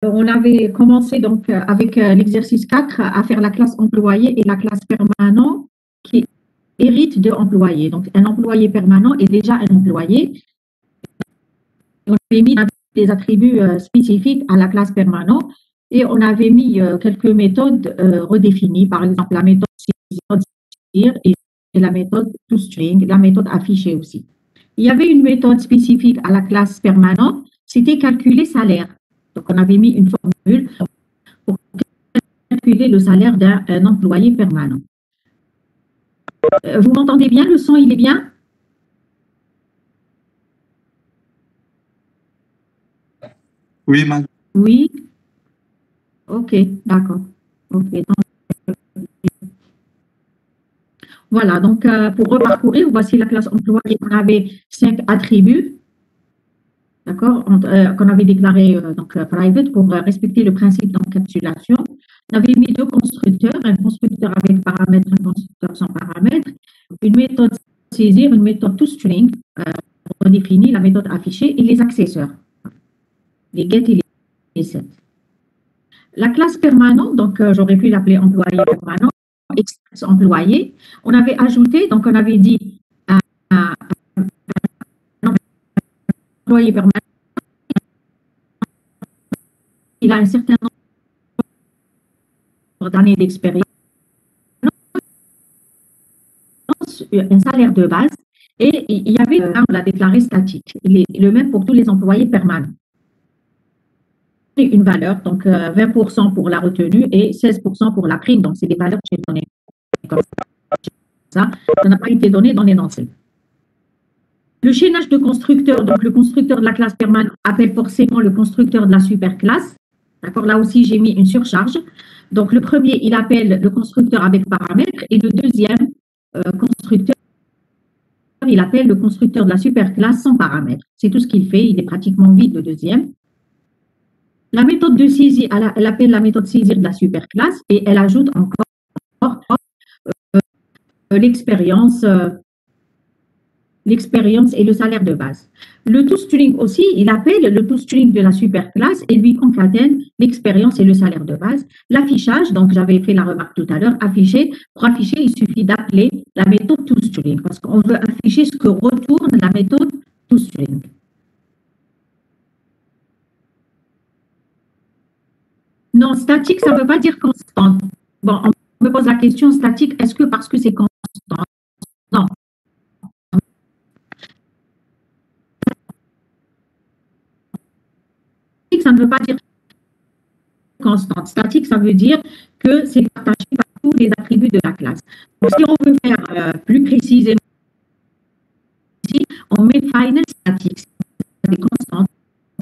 on avait commencé donc avec l'exercice 4 à faire la classe employé et la classe permanent qui hérite de employé. Donc, un employé permanent est déjà un employé. On avait mis des attributs spécifiques à la classe permanent et on avait mis quelques méthodes redéfinies, par exemple la méthode CIR et la méthode toString, la méthode affichée aussi. Il y avait une méthode spécifique à la classe permanent, c'était calculer salaire. Donc, on avait mis une formule pour calculer le salaire d'un employé permanent. Vous m'entendez bien? Le son, il est bien? Oui, ma... Oui. OK, d'accord. OK. Donc, voilà, donc pour reparcourir, voici la classe employée. On avait 5 attributs, d'accord, qu'on avait déclaré private pour respecter le principe d'encapsulation. On avait mis 2 constructeurs, un constructeur avec paramètres, un constructeur sans paramètres, une méthode saisir, une méthode toString, pour redéfinir la méthode affichée et les accesseurs, les get et les set. La classe permanente, donc j'aurais pu l'appeler employé permanent, express employé. On avait ajouté, donc on avait dit un employé permanent, il a un certain nombre d'années d'expérience, un salaire de base, et il y avait, on l'a déclaré statique, le même pour tous les employés permanents. Une valeur, donc 20% pour la retenue et 16% pour la prime, donc c'est des valeurs que j'ai données. Ça n'a pas été donné dans l'énoncé. Le chaînage de constructeurs, donc le constructeur de la classe permanente appelle forcément le constructeur de la superclasse. D'accord, là aussi j'ai mis une surcharge. Donc le premier, il appelle le constructeur avec paramètres et le deuxième constructeur, il appelle le constructeur de la superclasse sans paramètres. C'est tout ce qu'il fait, il est pratiquement vide le deuxième. La méthode de saisie, elle appelle la méthode saisir de la superclasse et elle ajoute encore l'expérience et le salaire de base. Le toString aussi, il appelle le toString de la superclasse et lui concatène l'expérience et le salaire de base. L'affichage, donc j'avais fait la remarque tout à l'heure, pour afficher, il suffit d'appeler la méthode toString parce qu'on veut afficher ce que retourne la méthode toString. Non, statique, ça ne veut pas dire constant. Bon, on me pose la question statique, est-ce que parce que c'est constant? Non. Ça ne veut pas dire constante. Statique, ça veut dire que c'est partagé par tous les attributs de la classe. Donc, si on veut faire plus précisément, ici, on met final statique. C'est constante.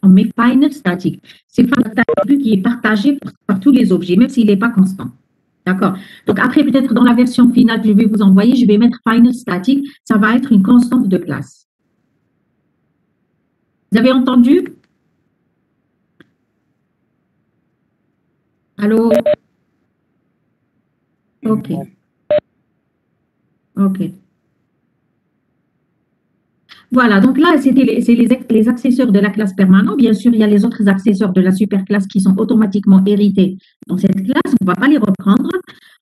On met final statique. C'est un attribut qui est partagé par tous les objets, même s'il n'est pas constant. D'accord. Donc, après, peut-être dans la version finale que je vais vous envoyer, je vais mettre final statique. Ça va être une constante de classe. Vous avez entendu? Allô? OK. OK. Voilà, donc là, c'est les accesseurs de la classe permanente. Bien sûr, il y a les autres accesseurs de la superclasse qui sont automatiquement hérités dans cette classe. On ne va pas les reprendre.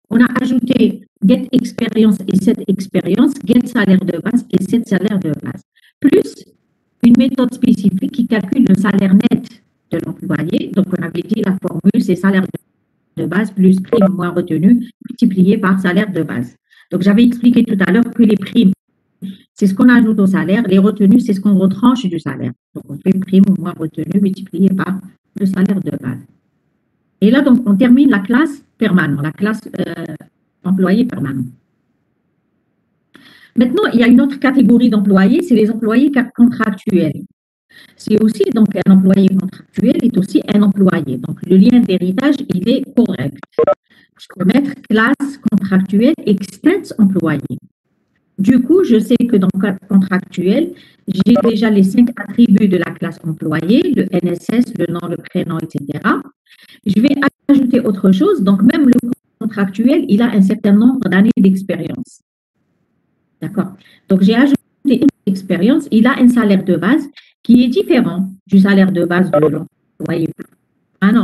On a ajouté get expérience et set expérience, get salaire de base et set salaire de base. Plus une méthode spécifique qui calcule le salaire net de l'employé. Donc, on avait dit la formule, c'est salaire de base plus prime moins retenue multiplié par salaire de base. Donc, j'avais expliqué tout à l'heure que les primes, c'est ce qu'on ajoute au salaire. Les retenues, c'est ce qu'on retranche du salaire. Donc, on fait prime ou moins retenue multiplié par le salaire de base. Et là, donc, on termine la classe permanente, la classe employé permanent. Maintenant, il y a une autre catégorie d'employés, c'est les employés contractuels. C'est aussi, donc, un employé contractuel est aussi un employé. Donc, le lien d'héritage, il est correct. Je peux mettre classe contractuelle extens employé. Du coup, je sais que dans le cas contractuel, j'ai déjà les 5 attributs de la classe employé, le NSS, le nom, le prénom, etc. Je vais ajouter autre chose. Donc, même le contractuel, il a un certain nombre d'années d'expérience. D'accord? Donc, j'ai ajouté une expérience. Il a un salaire de base qui est différent du salaire de base de l'employé. Ah non.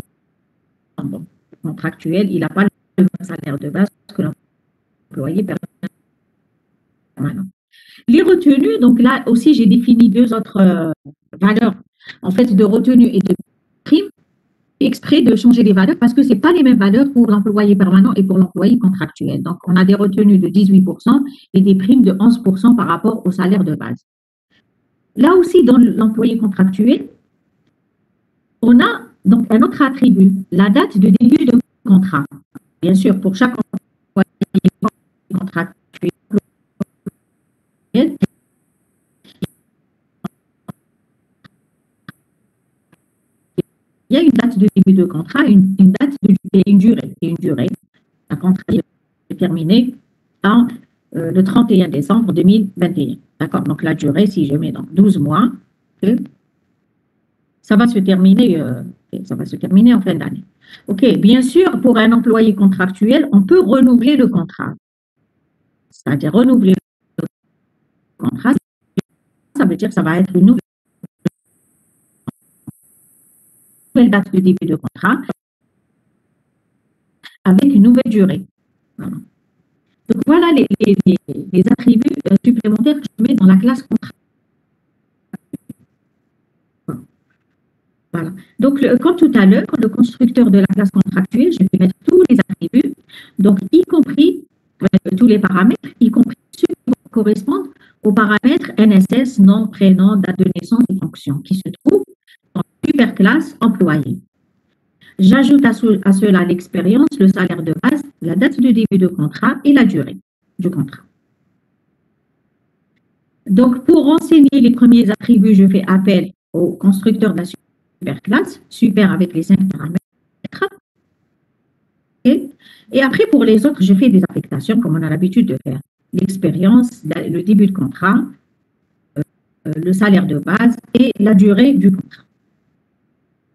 contractuel, il n'a pas le même salaire de base que l'employé permanent. Les retenues, donc là aussi, j'ai défini deux autres valeurs, en fait, de retenue et de prime, exprès de changer les valeurs parce que ce n'est pas les mêmes valeurs pour l'employé permanent et pour l'employé contractuel. Donc, on a des retenues de 18% et des primes de 11% par rapport au salaire de base. Là aussi, dans l'employé contractuel, on a donc un autre attribut, la date de début de contrat. Bien sûr, pour chaque employé contractuel, il y a une date de début de contrat, une date et une durée. Un contrat est terminé le 31 décembre 2021. D'accord? Donc la durée, si je mets donc 12 mois, ça va se terminer en fin d'année. OK, bien sûr, pour un employé contractuel, on peut renouveler le contrat. C'est-à-dire renouveler le contrat, ça veut dire que ça va être une nouvelle date de début de contrat avec une nouvelle durée. Voilà. Donc voilà les attributs supplémentaires que je mets dans la classe contrat. Voilà. Donc, comme tout à l'heure, le constructeur de la classe contractuelle, je vais mettre tous les attributs, donc y compris tous les paramètres, y compris ceux qui correspondent aux paramètres NSS, nom, prénom, date de naissance et fonction, qui se trouvent dans la superclasse employé. J'ajoute à cela l'expérience, le salaire de base, la date de début de contrat et la durée du contrat. Donc, pour renseigner les premiers attributs, je fais appel au constructeur de la superclasse, super avec les 5 paramètres. Et après, pour les autres, je fais des affectations comme on a l'habitude de faire. L'expérience, le début de contrat, le salaire de base et la durée du contrat.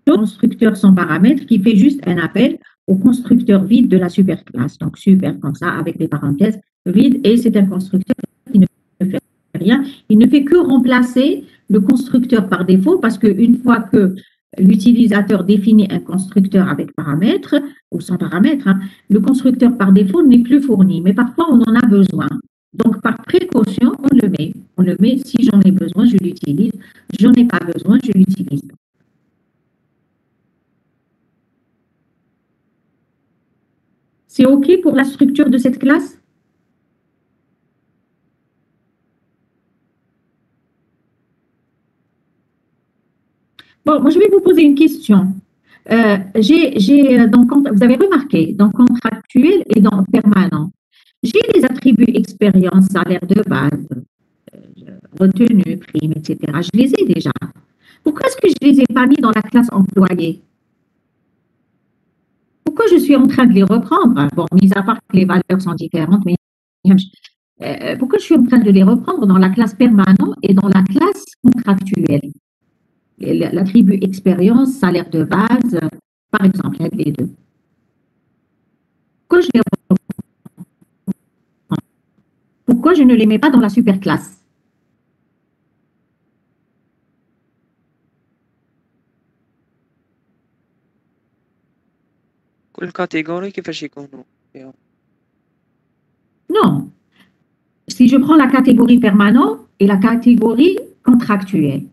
Le constructeur sans paramètres qui fait juste un appel au constructeur vide de la superclasse. Donc, super comme ça, avec des parenthèses vides. Et c'est un constructeur qui ne fait rien. Il ne fait que remplacer le constructeur par défaut parce qu'une fois que l'utilisateur définit un constructeur avec paramètres ou sans paramètres, le constructeur par défaut n'est plus fourni. Mais parfois, on en a besoin. Donc, par précaution, on le met. On le met, si j'en ai besoin, je l'utilise. J'en ai pas besoin, je l'utilise. C'est OK pour la structure de cette classe? Bon, moi, je vais vous poser une question. Vous avez remarqué, dans contractuel et dans permanent, j'ai les attributs expérience, salaire de base, retenue, prime, etc. Je les ai déjà. Pourquoi est-ce que je ne les ai pas mis dans la classe employée? Pourquoi je suis en train de les reprendre? Bon, mis à part que les valeurs sont différentes, mais pourquoi je suis en train de les reprendre dans la classe permanent et dans la classe contractuelle? L'attribut expérience, salaire de base, par exemple, avec les deux. Pourquoi je ne les mets pas dans la superclasse? كل catégorie كيفاش يكونوا فيهم؟ Non. Si je prends la catégorie permanent et la catégorie contractuelle,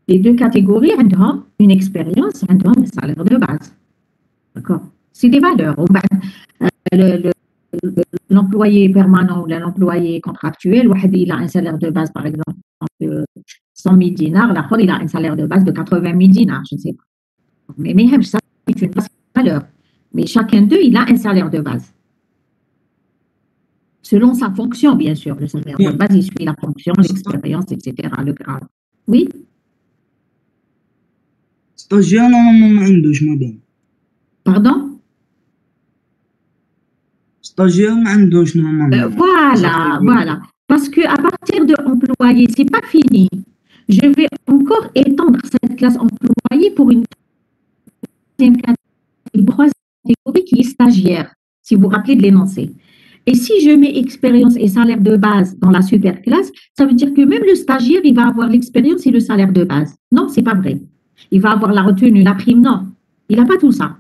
les deux catégories ont une expérience, ont un salaire de base. D'accord? C'est des valeurs. L'employé permanent ou l'employé contractuel, il a un salaire de base, par exemple, de 100 000 dinars, l'autre, il a un salaire de base de 80 000 dinars, je ne sais pas. Mais même ça, c'est une valeur. Mais chacun d'eux, il a un salaire de base. Selon sa fonction, bien sûr, le salaire de base, il suit la fonction, l'expérience, etc., le grade. Oui? Stagiaire, normalement, ما عندوش madame. Pardon? Stagiaire, ما عندوش normalement. Voilà. Parce qu'à partir de employé, ce n'est pas fini. Je vais encore étendre cette classe employée pour une troisième catégorie qui est stagiaire, si vous vous rappelez de l'énoncé. Et si je mets expérience et salaire de base dans la superclasse, ça veut dire que même le stagiaire, il va avoir l'expérience et le salaire de base. Non, ce n'est pas vrai. Il va avoir la retenue, la prime, non. Il n'a pas tout ça.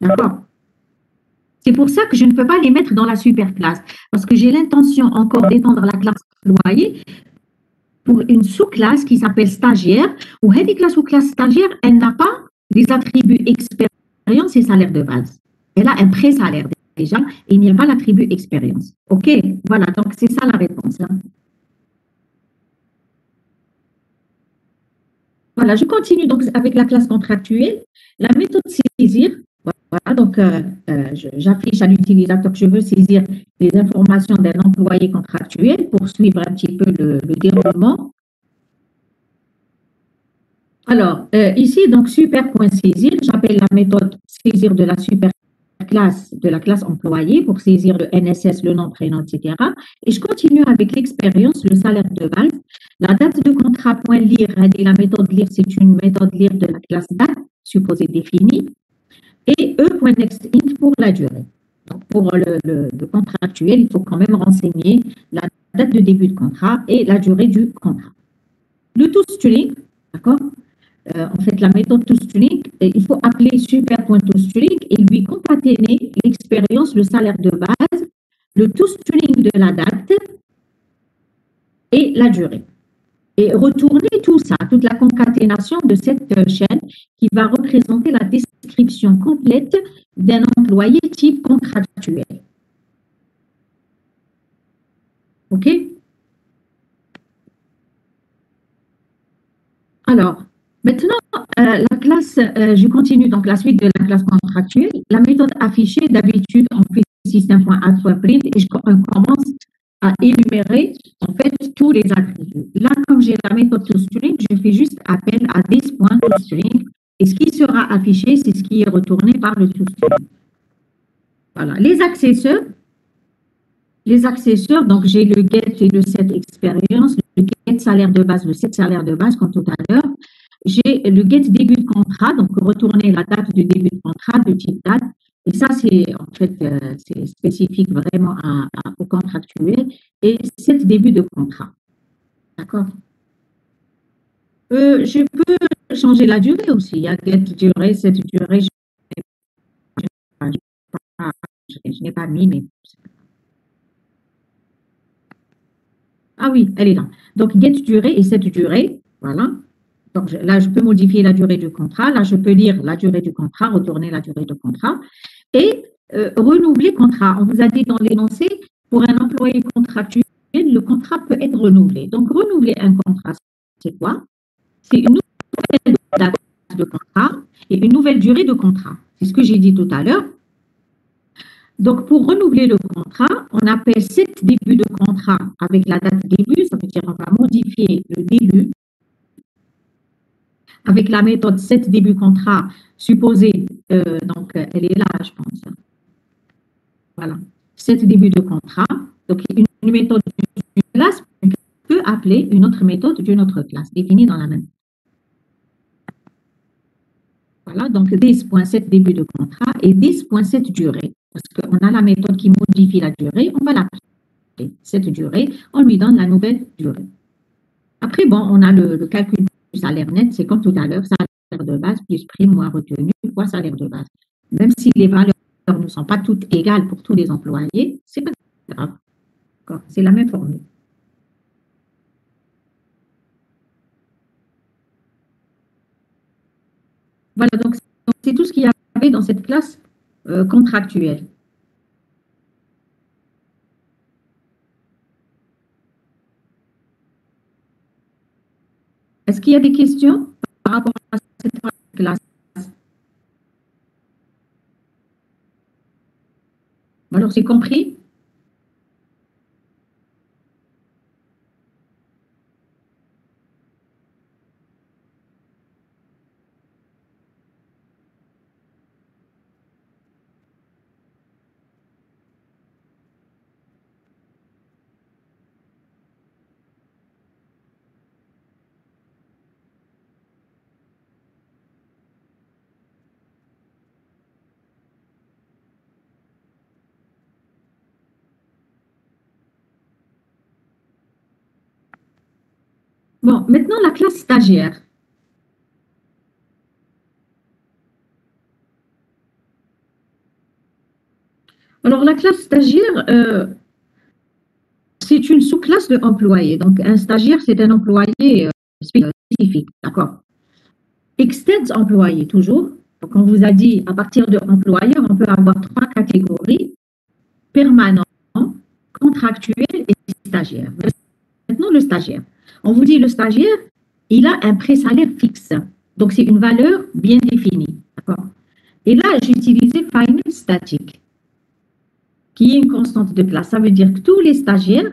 D'accord? C'est pour ça que je ne peux pas les mettre dans la super classe, parce que j'ai l'intention encore d'étendre la classe employée pour une sous-classe qui s'appelle stagiaire, où la sous-classe stagiaire, elle n'a pas les attributs expérience et salaire de base. Elle a un pré-salaire déjà, et il n'y a pas l'attribut expérience. OK? Voilà, donc c'est ça la réponse. Hein. Voilà, je continue donc avec la classe contractuelle. La méthode saisir, voilà, donc j'affiche à l'utilisateur que je veux saisir les informations d'un employé contractuel pour suivre un petit peu le déroulement. Alors, ici, donc, super.saisir, j'appelle la méthode saisir de la super classe, de la classe employée pour saisir le NSS, le nom, prénom, etc. Et je continue avec l'expérience, le salaire de base. La date de contrat, point lire, la méthode lire, c'est une méthode lire de la classe date, supposée définie. Et e.nextInt pour la durée. Donc, pour le contrat actuel, il faut quand même renseigner la date de début de contrat et la durée du contrat. Le toString, d'accord? En fait, la méthode toString, il faut appeler super.toString et lui concaténer l'expérience, le salaire de base, le toString de la date et la durée. Et retourner tout ça, toute la concaténation de cette chaîne qui va représenter la description complète d'un employé type contractuel. OK? Alors, maintenant, la classe, je continue donc la suite de la classe contractuelle. La méthode affichée, d'habitude, on fait system.add.print et on commence à énumérer en fait tous les attributs. Là, comme j'ai la méthode toString, je fais juste appel à this.toString et ce qui sera affiché, c'est ce qui est retourné par le toString. Voilà. Les accesseurs, donc j'ai le get et le set expérience, le get salaire de base, le set salaire de base, comme tout à l'heure. J'ai le get début de contrat, donc retourner la date de début de contrat, de type date. Et ça, c'est en fait c'est spécifique vraiment au contractuel. Et set début de contrat. D'accord? Je peux changer la durée aussi. Il y a get durée, set durée. Je n'ai pas mis, mais. Ah oui, elle est là. Donc, get durée et cette durée, voilà. Donc, là, je peux modifier la durée du contrat. Là, je peux lire la durée du contrat, retourner la durée du contrat. Et renouveler contrat. On vous a dit dans l'énoncé, pour un employé contractuel, le contrat peut être renouvelé. Donc, renouveler un contrat, c'est quoi? C'est une nouvelle date de contrat et une nouvelle durée de contrat. C'est ce que j'ai dit tout à l'heure. Donc, pour renouveler le contrat, on appelle cet début de contrat avec la date début, ça veut dire qu'on va modifier le début avec la méthode set début contrat supposée, donc elle est là, je pense. Voilà, set début de contrat. Donc, une méthode d'une classe peut appeler une autre méthode d'une autre classe, définie dans la même. Voilà, donc this.set début de contrat et this.set durée. Parce qu'on a la méthode qui modifie la durée, on va l'appeler cette durée, on lui donne la nouvelle durée. Après, bon, on a le calcul du salaire net, c'est comme tout à l'heure, salaire de base plus prime moins retenu fois salaire de base. Même si les valeurs ne sont pas toutes égales pour tous les employés, c'est pas grave. C'est la même formule. Voilà, donc c'est tout ce qu'il y avait dans cette classe contractuelle. Est-ce qu'il y a des questions par rapport à cette classe? Alors, c'est compris? Bon, maintenant la classe stagiaire. Alors, la classe stagiaire, c'est une sous-classe de employé. Donc, un stagiaire, c'est un employé spécifique, d'accord. Extends employé, toujours. Donc, on vous a dit, à partir de employeur, on peut avoir trois catégories, permanent, contractuel et stagiaire. Maintenant, le stagiaire. On vous dit, le stagiaire, il a un pré-salaire fixe. Donc, c'est une valeur bien définie, d'accord. Et là, j'ai utilisé final statique, qui est une constante de classe. Ça veut dire que tous les stagiaires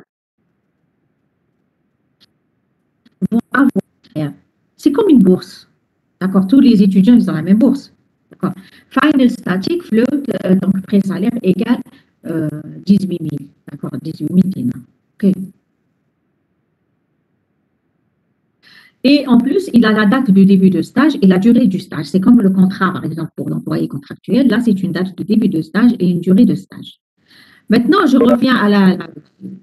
vont avoir, c'est comme une bourse, d'accord. Tous les étudiants, ils ont la même bourse, d'accord. Final static, float, donc pré-salaire égale 18 000, d'accord, 18 000 dinars. OK. Et en plus, il a la date de début de stage et la durée du stage. C'est comme le contrat, par exemple, pour l'employé contractuel. Là, c'est une date de début de stage et une durée de stage. Maintenant, je reviens à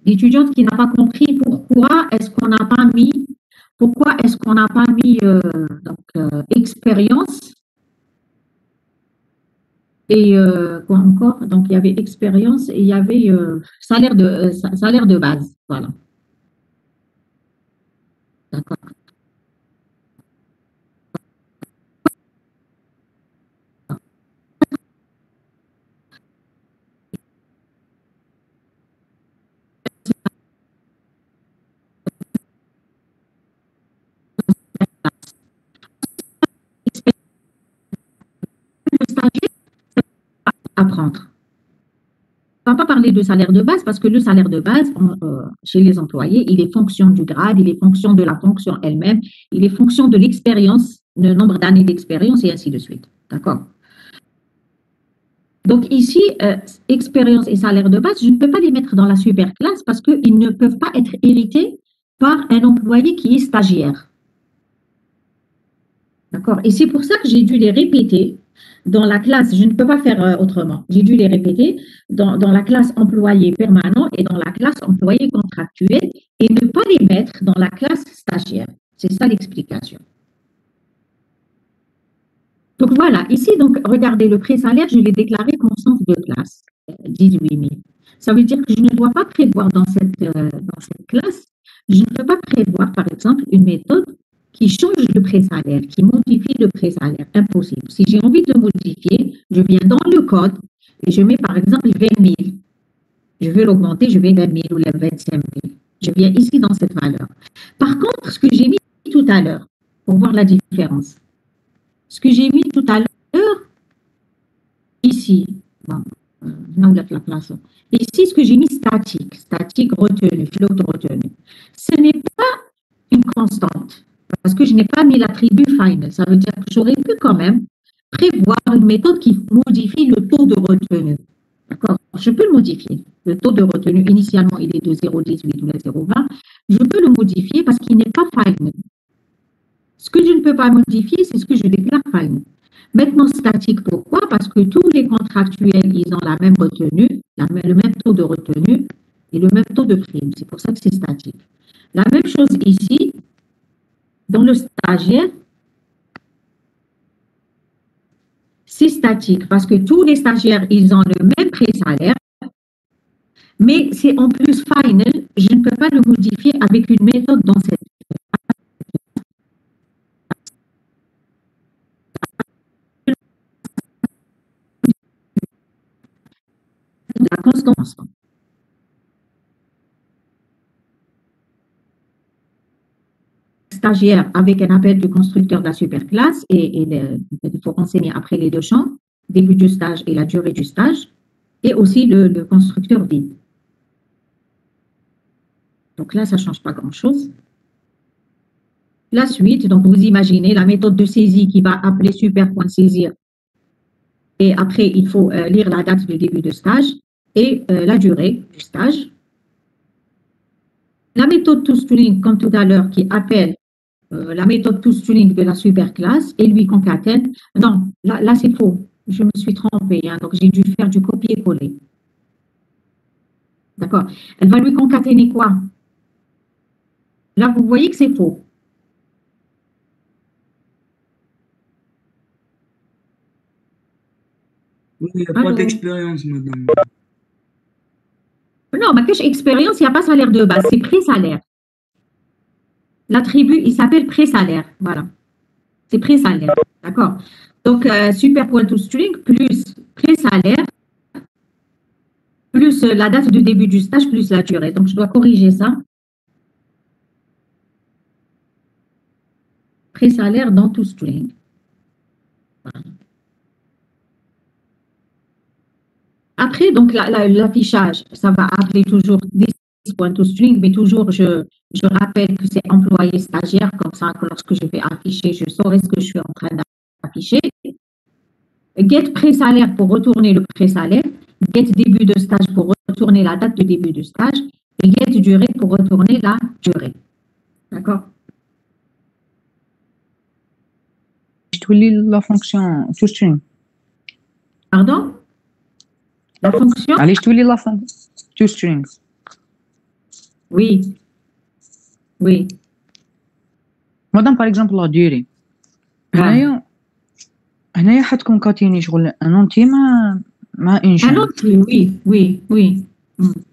l'étudiante qui n'a pas compris pourquoi est-ce qu'on n'a pas mis, expérience et quoi encore? Donc, il y avait expérience et il y avait salaire de base. Voilà. D'accord. Le stagiaire, apprendre. On ne va pas parler de salaire de base parce que le salaire de base, chez les employés, il est fonction du grade, il est fonction de la fonction elle-même, il est fonction de l'expérience, le nombre d'années d'expérience et ainsi de suite. D'accord? Donc ici, expérience et salaire de base, je ne peux pas les mettre dans la super classe parce qu'ils ne peuvent pas être hérités par un employé qui est stagiaire. D'accord? Et c'est pour ça que j'ai dû les répéter dans la classe. Je ne peux pas faire autrement. J'ai dû les répéter dans la classe employé permanent et dans la classe employé contractuel et ne pas les mettre dans la classe stagiaire. C'est ça l'explication. Donc voilà, ici, donc, regardez, le pré-salaire, je l'ai déclaré constante de classe, 18 000. Ça veut dire que je ne dois pas prévoir dans cette classe, je ne peux pas prévoir, par exemple, une méthode qui change le pré-salaire, qui modifie le pré-salaire. Impossible. Si j'ai envie de modifier, je viens dans le code et je mets, par exemple, 20 000. Je veux l'augmenter, je mets 20 000 ou 25 000. Je viens ici dans cette valeur. Par contre, ce que j'ai mis tout à l'heure, pour voir la différence, ce que j'ai mis tout à l'heure, ici, bon, la place. Ici, ce que j'ai mis statique retenu, flotte retenu. Ce n'est pas une constante, parce que je n'ai pas mis l'attribut final. Ça veut dire que j'aurais pu quand même prévoir une méthode qui modifie le taux de retenue. D'accord? Je peux le modifier. Le taux de retenue, initialement, il est de 0,18 ou de 0,20. Je peux le modifier parce qu'il n'est pas final. Ce que je ne peux pas modifier, c'est ce que je déclare final. Maintenant, statique, pourquoi? Parce que tous les contractuels, ils ont la même retenue, le même taux de retenue et le même taux de prime. C'est pour ça que c'est statique. La même chose ici, dans le stagiaire, c'est statique parce que tous les stagiaires, ils ont le même pré-salaire, mais c'est en plus final, je ne peux pas le modifier avec une méthode dans cette la constance. Stagiaire avec un appel du constructeur de la superclasse et il faut renseigner après les deux champs, début du stage et la durée du stage, et aussi le constructeur vide. Donc là, ça ne change pas grand-chose. La suite, donc vous imaginez la méthode de saisie qui va appeler super.saisir. Et après, il faut lire la date de début de stage et la durée du stage. La méthode toString, comme tout à l'heure, qui appelle la méthode toString de la superclasse et lui concatène. Non, là c'est faux. Je me suis trompée, hein, donc j'ai dû faire du copier-coller. D'accord. Elle va lui concaténer quoi? Là, vous voyez que c'est faux. Oui, il n'y a pas d'expérience, madame. كاش expérience, il n'y a pas salaire de base, c'est pré-salaire. L'attribut, il s'appelle pré-salaire. Voilà. C'est pré-salaire. D'accord? Donc, super point to string plus pré-salaire plus la date de début du stage plus la durée. Donc, je dois corriger ça. Pré-salaire dans to string. Voilà. Après, donc, l'affichage, ça va appeler toujours this point to string, mais toujours, je rappelle que c'est employé stagiaire, comme ça, que lorsque je vais afficher, je saurai ce que je suis en train d'afficher. Get pré-salaire pour retourner le pré-salaire, get début de stage pour retourner la date de début de stage, et get durée pour retourner la durée. D'accord? تولي لا فونكسيون تو سترينغ Pardon? La fonction? علاش تولي لا فونكسيون تو سترينغ Oui. Oui. مادام باغ اكزومبل لا ديري هنايا حتكونكاتيني شغل ان انتي مع Un انشان autre, oui, oui, oui.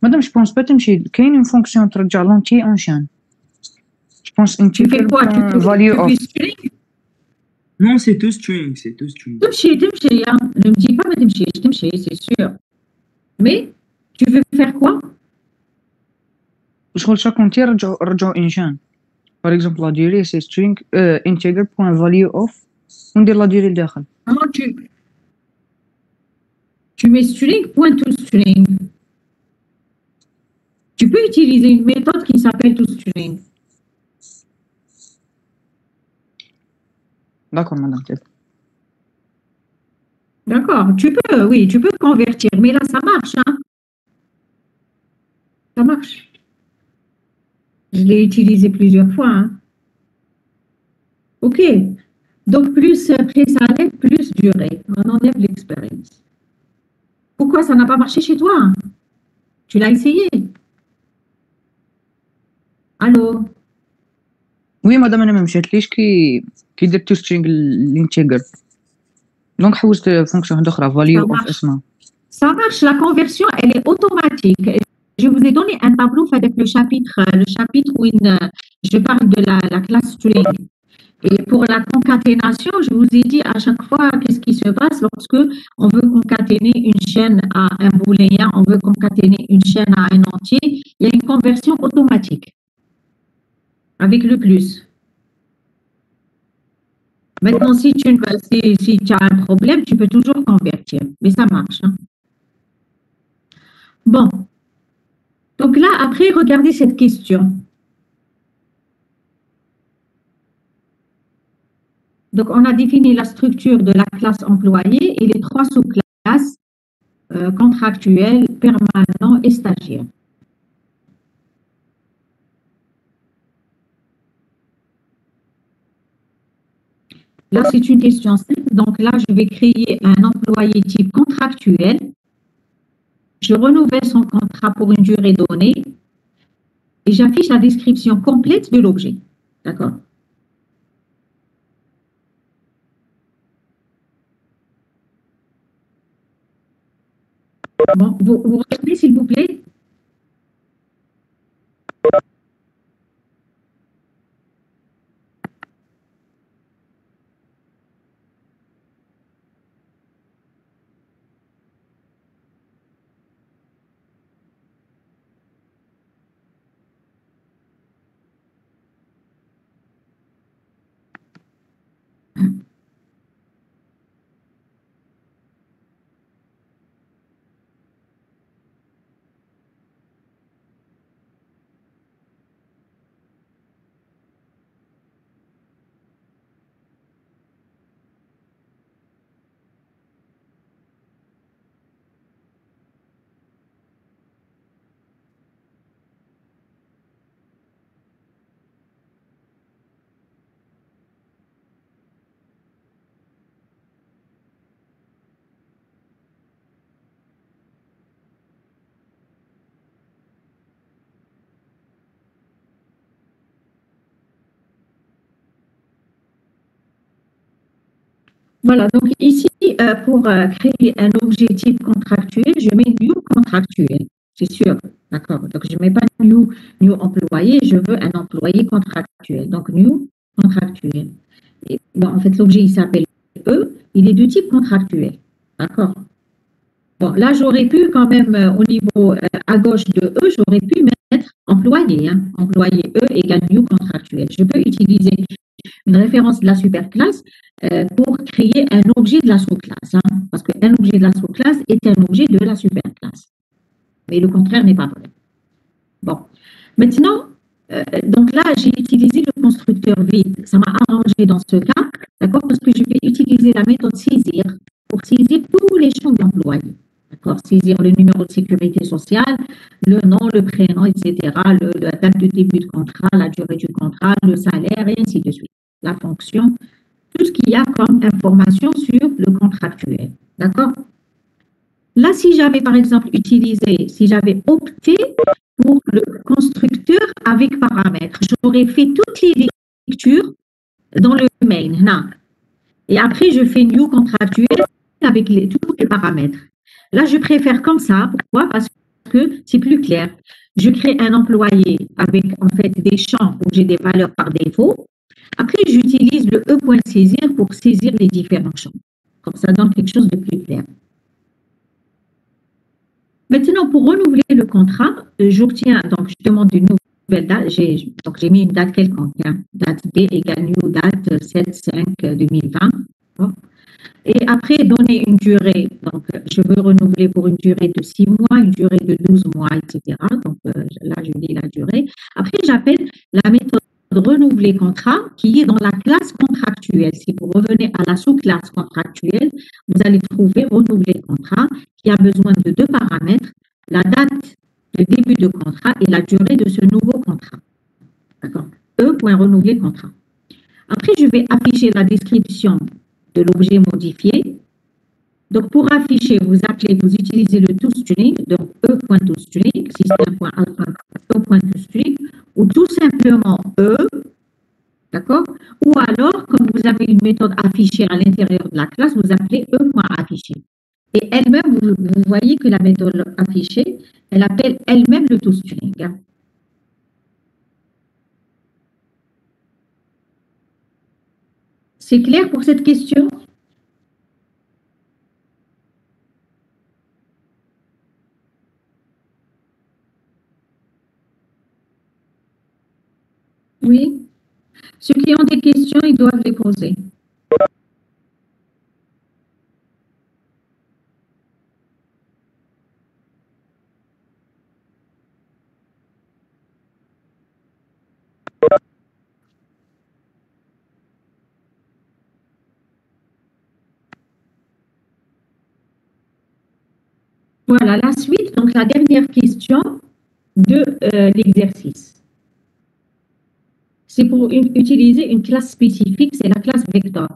مادام جو بونس با تمشي كاين اون فونكسيون ترجع لونتي انشان جو بونس انتي Tu fais quoi? Tu value fais of string? Non, c'est tout string, c'est tout string. تمشي, hein. Ne me dis pas mais تمشي, c'est sûr. Mais, tu veux faire quoi? شغل شاك انتي رجعوا انشان باغ اكزومبل لا ديري سي سترينغ انتجر بوين فاليو اوف وندير لا ديري لداخل Comment tu mets string, point to string. Tu peux utiliser une méthode qui s'appelle toString. داكور مدام D'accord, oui, tu peux convertir, mais là, ça marche, hein. Ça marche. Je l'ai utilisé plusieurs fois, hein. OK. Donc, plus pré-salaire, plus durée. On enlève l'expérience. Pourquoi ça n'a pas marché chez toi? Tu l'as essayé? Allô? وي مادام انا ما مشاتليش كي درت تو سترينغ الانتجر دونك حوزت فونكسيون واحده اخرى فاليو اوف اسمها Ça marche, la conversion, elle est automatique. Je vous ai donné un tableau avec le chapitre où je parle de la classe string. Et pour la concaténation, je vous ai dit à chaque fois qu'est-ce qui se passe lorsque on veut concaténer une chaîne à un booléen, on veut concaténer une chaîne à un entier, il y a une conversion automatique avec le plus. Maintenant, si tu as un problème, tu peux toujours convertir, mais ça marche, hein. Bon, donc là, après, regardez cette question. Donc, on a défini la structure de la classe employée et les trois sous-classes contractuelles, permanents et stagiaires. Là, c'est une question simple. Donc là, je vais créer un employé type contractuel. Je renouvelle son contrat pour une durée donnée et j'affiche la description complète de l'objet. D'accord? Bon, vous regardez, s'il vous plaît. Voilà, donc ici, pour créer un objet type contractuel, je mets new contractuel. c'est sûr. D'accord. Donc, je ne mets pas new employé, je veux un employé contractuel. Donc, new contractuel. Et, bon, en fait, l'objet, il s'appelle E, il est de type contractuel. D'accord. Bon, là, j'aurais pu quand même, au niveau à gauche de E, j'aurais pu mettre employé. Hein. Employé E égale new contractuel. Je peux utiliser une référence de la superclasse pour créer un objet de la sous-classe. Hein, parce qu'un objet de la sous-classe est un objet de la superclasse. Mais le contraire n'est pas vrai. Bon. Maintenant, donc là, j'ai utilisé le constructeur vide. Ça m'a arrangé dans ce cas, d'accord, parce que je vais utiliser la méthode saisir pour saisir tous les champs d'employés. D'accord, saisir le numéro de sécurité sociale, le nom, le prénom, etc., la date de début de contrat, la durée du contrat, le salaire, et ainsi de suite. La fonction, tout ce qu'il y a comme information sur le contractuel. D'accord? Là, si j'avais, par exemple, si j'avais opté pour le constructeur avec paramètres, j'aurais fait toutes les lectures dans le main. Non. Et après, je fais new contractuel avec tous les paramètres. Là, je préfère comme ça. Pourquoi? Parce que c'est plus clair. Je crée un employé avec, en fait, des champs où j'ai des valeurs par défaut. Après, j'utilise le E.saisir pour saisir les différents champs. Comme ça donne quelque chose de plus clair. Maintenant, pour renouveler le contrat, j'obtiens, donc je demande une nouvelle date. Donc, j'ai mis une date quelconque. Hein, date D égale new date 7/5/2020. Bon. Et après, donner une durée. Donc, je veux renouveler pour une durée de 6 mois, une durée de 12 mois, etc. Donc, là, je dis la durée. Après, j'appelle la méthode renouveler contrat qui est dans la classe contractuelle. Si vous revenez à la sous-classe contractuelle, vous allez trouver renouveler contrat qui a besoin de 2 paramètres, la date de début de contrat et la durée de ce nouveau contrat. D'accord? E.renouveler contrat. Après, je vais afficher la description de l'objet modifié. Donc, pour afficher, vous utilisez le toString, donc E.toString, système.alpha, E.toString, ou tout simplement E, d'accord? Ou alors, comme vous avez une méthode affichée à l'intérieur de la classe, vous appelez E.afficher. Et elle-même, vous voyez que la méthode affichée, elle appelle elle-même le toString. C'est clair pour cette question? Oui. Ceux qui ont des questions, ils doivent les poser. Voilà, la suite, donc la dernière question de l'exercice. C'est pour utiliser une classe spécifique, c'est la classe vector.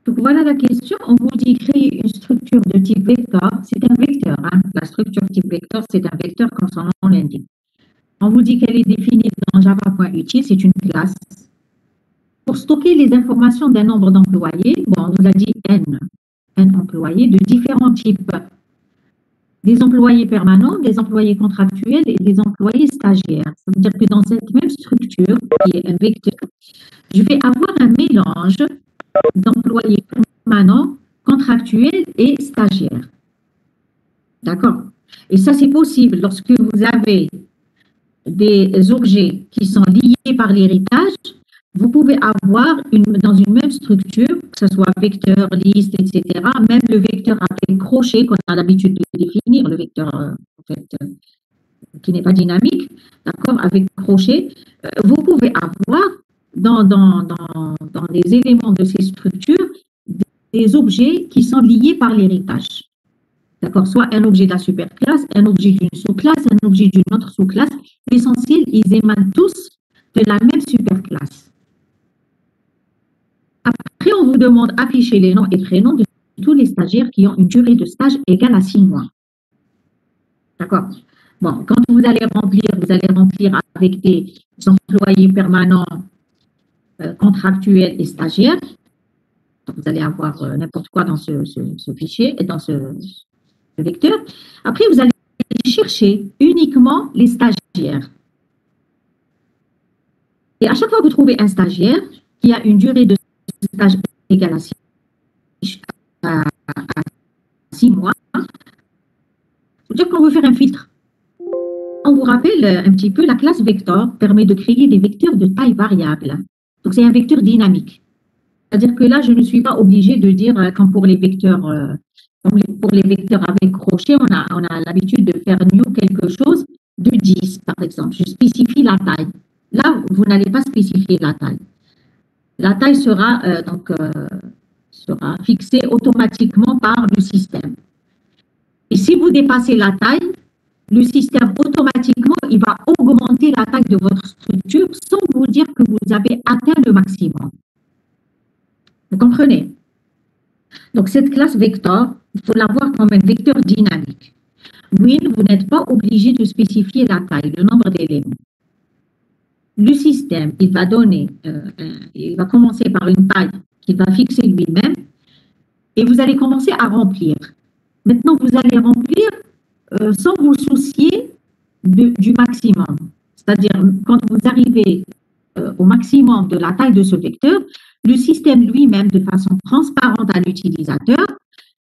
Donc voilà la question. On vous dit créer une structure de type vecteur. C'est un vecteur. Hein. La structure type vecteur, c'est un vecteur comme son nom l'indique. On vous dit qu'elle est définie dans java.util. C'est une classe. Pour stocker les informations d'un nombre d'employés, bon, on vous a dit N employés de différents types. Des employés permanents, des employés contractuels et des employés stagiaires. Ça veut dire que dans cette même structure, qui est un vecteur, je vais avoir un mélange d'employés permanents, contractuels et stagiaires. D'accord? Et ça, c'est possible lorsque vous avez des objets qui sont liés par l'héritage. Vous pouvez avoir dans une même structure, que ce soit vecteur, liste, etc., même le vecteur avec crochet qu'on a l'habitude de définir, le vecteur en fait, qui n'est pas dynamique, d'accord, avec crochet, vous pouvez avoir dans les éléments de ces structures des objets qui sont liés par l'héritage. D'accord, soit un objet de la superclasse, un objet d'une sous-classe, un objet d'une autre sous-classe. L'essentiel, ils émanent tous de la même superclasse. Après, on vous demande d'afficher les noms et prénoms de tous les stagiaires qui ont une durée de stage égale à 6 mois. D'accord? Bon, quand vous allez remplir avec des employés permanents, contractuels et stagiaires. Donc, vous allez avoir n'importe quoi dans ce fichier et dans ce vecteur. Après, vous allez chercher uniquement les stagiaires. Et à chaque fois que vous trouvez un stagiaire qui a une durée de stage égale à 6 mois, faut dire qu'on veut faire un filtre. On vous rappelle un petit peu, la classe vector permet de créer des vecteurs de taille variable. Donc, c'est un vecteur dynamique. C'est-à-dire que là, je ne suis pas obligée de dire, comme pour les vecteurs, avec crochet, on a l'habitude de faire new quelque chose de 10, par exemple. Je spécifie la taille. Là, vous n'allez pas spécifier la taille. La taille sera fixée automatiquement par le système. Et si vous dépassez la taille, le système automatiquement, il va augmenter la taille de votre structure sans vous dire que vous avez atteint le maximum. Vous comprenez? Donc, cette classe vector, il faut la voir comme un vecteur dynamique. Oui, vous n'êtes pas obligé de spécifier la taille, le nombre d'éléments. Le système, il va commencer par une taille qu'il va fixer lui-même et vous allez commencer à remplir. Maintenant, vous allez remplir sans vous soucier du maximum. C'est-à-dire, quand vous arrivez au maximum de la taille de ce vecteur, le système lui-même, de façon transparente à l'utilisateur,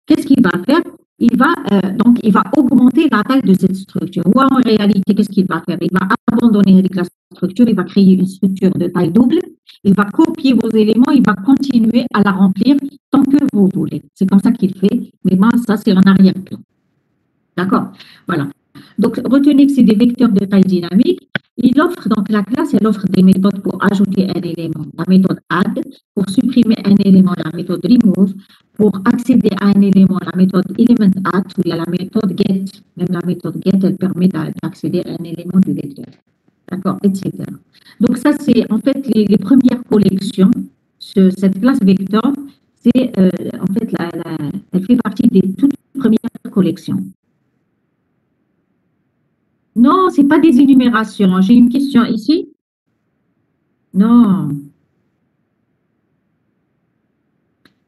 qu'est-ce qu'il va faire? Il va augmenter la taille de cette structure. Ou en réalité, qu'est-ce qu'il va faire? Il va abandonner la structure, il va créer une structure de taille double, il va copier vos éléments, il va continuer à la remplir tant que vous voulez. C'est comme ça qu'il fait, mais moi, ça, c'est en arrière-plan. D'accord? Voilà. Donc, retenez que c'est des vecteurs de taille dynamique. La classe, elle offre des méthodes pour ajouter un élément, la méthode add, pour supprimer un élément, la méthode remove, pour accéder à un élément, la méthode element add, ou la méthode get. Même la méthode get, elle permet d'accéder à un élément du vecteur. D'accord, etc. Donc, ça, c'est en fait les premières collections. Cette classe vector, c'est en fait, elle fait partie des toutes premières collections. Non, ce n'est pas des énumérations. J'ai une question ici. Non.